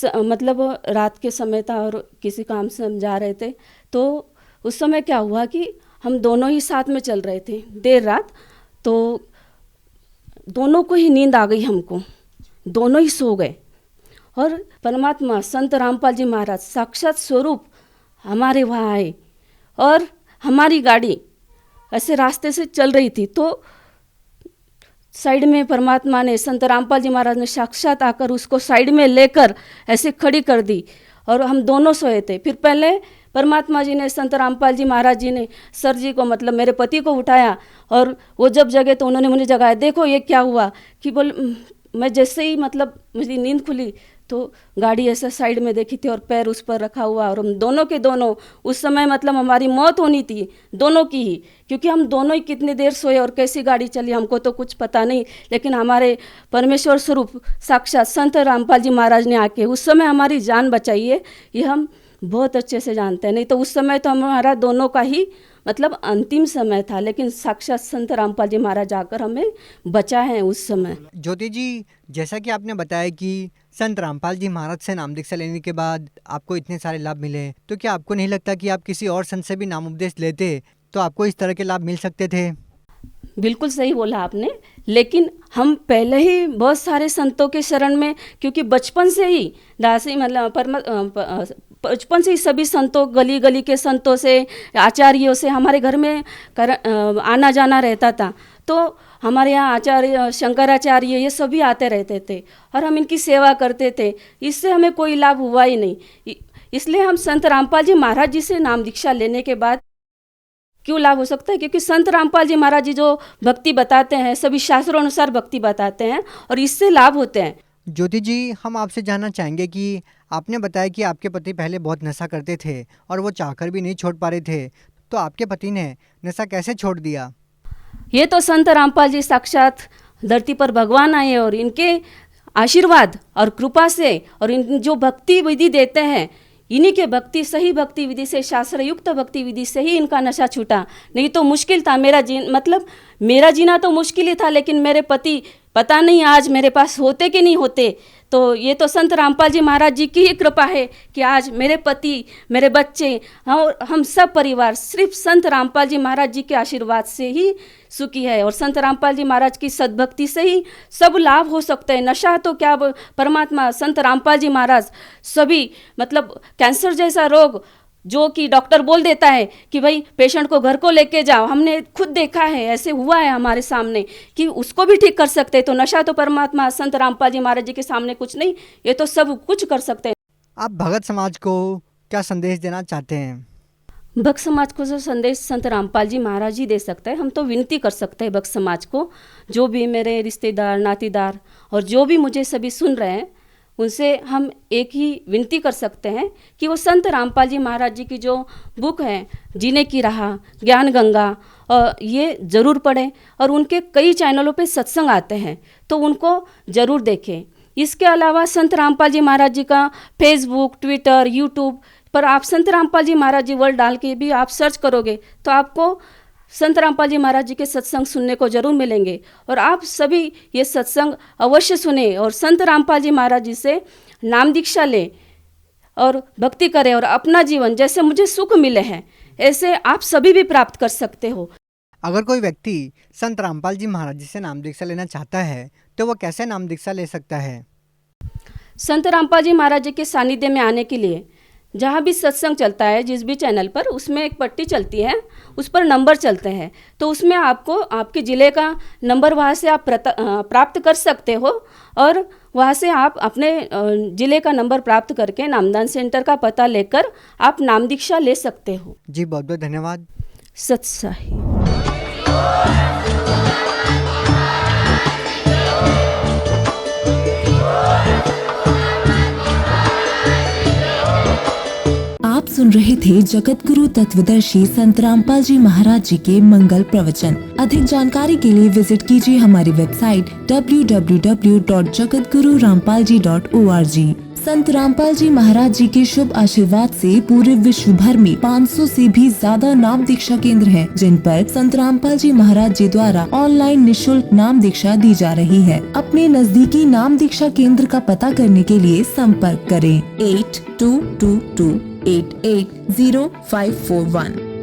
मतलब रात के समय था और किसी काम से हम जा रहे थे, तो उस समय क्या हुआ कि हम दोनों ही साथ में चल रहे थे देर रात, तो दोनों को ही नींद आ गई, हमको दोनों ही सो गए। और परमात्मा संत रामपाल जी महाराज साक्षात स्वरूप हमारे वहाँ आए और हमारी गाड़ी ऐसे रास्ते से चल रही थी, तो साइड में परमात्मा ने, संत रामपाल जी महाराज ने साक्षात आकर उसको साइड में लेकर ऐसे खड़ी कर दी और हम दोनों सोए थे। फिर पहले परमात्मा जी ने, संत रामपाल जी महाराज जी ने सर जी को, मतलब मेरे पति को उठाया और वो जब जगे तो उन्होंने मुझे जगाया। देखो ये क्या हुआ कि मैं जैसे ही मतलब मुझे नींद खुली तो गाड़ी ऐसा साइड में देखी थी और पैर उस पर रखा हुआ, और हम दोनों के दोनों उस समय मतलब हमारी मौत होनी थी दोनों की ही, क्योंकि हम दोनों ही कितनी देर सोए और कैसी गाड़ी चली हमको तो कुछ पता नहीं, लेकिन हमारे परमेश्वर स्वरूप साक्षात संत रामपाल जी महाराज ने आके उस समय हमारी जान बचाई है, ये हम बहुत अच्छे से जानते हैं। नहीं तो उस समय तो हमारा दोनों का ही मतलब अंतिम समय था, लेकिन साक्षात संत रामपाल जी महाराज आकर हमें बचा है उस समय। ज्योति जी, जैसा कि आपने बताया कि संत रामपाल जी महाराज से नाम दीक्षा लेने के बाद आपको इतने सारे लाभ मिले, तो क्या आपको नहीं लगता कि आप किसी और संत से भी नाम उपदेश लेते तो आपको इस तरह के लाभ मिल सकते थे? बिल्कुल सही बोला आपने, लेकिन हम पहले ही बहुत सारे संतों के शरण में, क्योंकि बचपन से ही दासी मतलब बचपन से ही सभी संतों, गली गली के संतों से, आचार्यों से हमारे घर में आना जाना रहता था। तो हमारे यहाँ आचार्य, शंकराचार्य, ये सभी आते रहते थे और हम इनकी सेवा करते थे। इससे हमें कोई लाभ हुआ ही नहीं। इसलिए हम संत रामपाल जी महाराज जी से नाम दीक्षा लेने के बाद क्यों लाभ हो सकता है, क्योंकि संत रामपाल जी महाराज जी जो भक्ति बताते हैं सभी शास्त्रों अनुसार भक्ति बताते हैं और इससे लाभ होते हैं। ज्योति जी, हम आपसे जानना चाहेंगे कि आपने बताया कि आपके पति पहले बहुत नशा करते थे और वो चाहकर भी नहीं छोड़ पा रहे थे, तो आपके पति ने नशा कैसे छोड़ दिया? ये तो संत रामपाल जी साक्षात धरती पर भगवान आए और इनके आशीर्वाद और कृपा से और इन जो भक्ति विधि देते हैं, इन्हीं के भक्ति, सही भक्ति विधि से, शास्त्र युक्त भक्ति विधि से ही इनका नशा छूटा। नहीं तो मुश्किल था मेरा जीना तो मुश्किल ही था, लेकिन मेरे पति पता नहीं आज मेरे पास होते कि नहीं होते। तो ये तो संत रामपाल जी महाराज जी की ही कृपा है कि आज मेरे पति, मेरे बच्चे और हम सब परिवार सिर्फ संत रामपाल जी महाराज जी के आशीर्वाद से ही सुखी है और संत रामपाल जी महाराज की सद्भक्ति से ही सब लाभ हो सकते हैं। नशा तो क्या, परमात्मा संत रामपाल जी महाराज सभी मतलब कैंसर जैसा रोग जो कि डॉक्टर बोल देता है कि भाई पेशेंट को घर को लेके जाओ, हमने खुद देखा है, ऐसे हुआ है हमारे सामने कि उसको भी ठीक कर सकते हैं। तो नशा तो परमात्मा संत रामपाल जी महाराज जी के सामने कुछ नहीं, ये तो सब कुछ कर सकते हैं। आप भगत समाज को क्या संदेश देना चाहते हैं? भक्त समाज को जो संदेश संत रामपाल जी महाराज जी दे सकते हैं, हम तो विनती कर सकते हैं भक्त समाज को, जो भी मेरे रिश्तेदार, नातीदार और जो भी मुझे सभी सुन रहे हैं, उनसे हम एक ही विनती कर सकते हैं कि वो संत रामपाल जी महाराज जी की जो बुक है जीने की राह, ज्ञान गंगा, और ये ज़रूर पढ़ें और उनके कई चैनलों पे सत्संग आते हैं तो उनको ज़रूर देखें। इसके अलावा संत रामपाल जी महाराज जी का फेसबुक, ट्विटर, यूट्यूब पर आप संत रामपाल जी महाराज जी वर्ड डाल के भी आप सर्च करोगे तो आपको संत रामपाल जी महाराज जी के सत्संग सुनने को जरूर मिलेंगे और आप सभी ये सत्संग अवश्य सुने और संत रामपाल जी महाराज जी से नाम दीक्षा लें और भक्ति करें और अपना जीवन जैसे मुझे सुख मिले हैं ऐसे आप सभी भी प्राप्त कर सकते हो। अगर कोई व्यक्ति संत रामपाल जी महाराज जी से नाम दीक्षा लेना चाहता है तो वो कैसे नाम दीक्षा ले सकता है? संत रामपाल जी महाराज जी के सानिध्य में आने के लिए जहाँ भी सत्संग चलता है, जिस भी चैनल पर, उसमें एक पट्टी चलती है, उस पर नंबर चलते हैं, तो उसमें आपको आपके ज़िले का नंबर वहाँ से आप प्राप्त कर सकते हो और वहाँ से आप अपने ज़िले का नंबर प्राप्त करके नामदान सेंटर का पता लेकर आप नाम दीक्षा ले सकते हो। जी बहुत बहुत धन्यवाद। सत साई। आप सुन रहे थे जगत गुरु तत्वदर्शी संत रामपाल जी महाराज जी के मंगल प्रवचन। अधिक जानकारी के लिए विजिट कीजिए हमारी वेबसाइट www.jagatgururampalji.org। संत रामपाल जी महाराज जी के शुभ आशीर्वाद से पूरे विश्व भर में 500 से भी ज्यादा नाम दीक्षा केंद्र हैं, जिन पर संत रामपाल जी महाराज जी द्वारा ऑनलाइन निशुल्क नाम दीक्षा दी जा रही है। अपने नजदीकी नाम दीक्षा केंद्र का पता करने के लिए संपर्क करें 8222880541।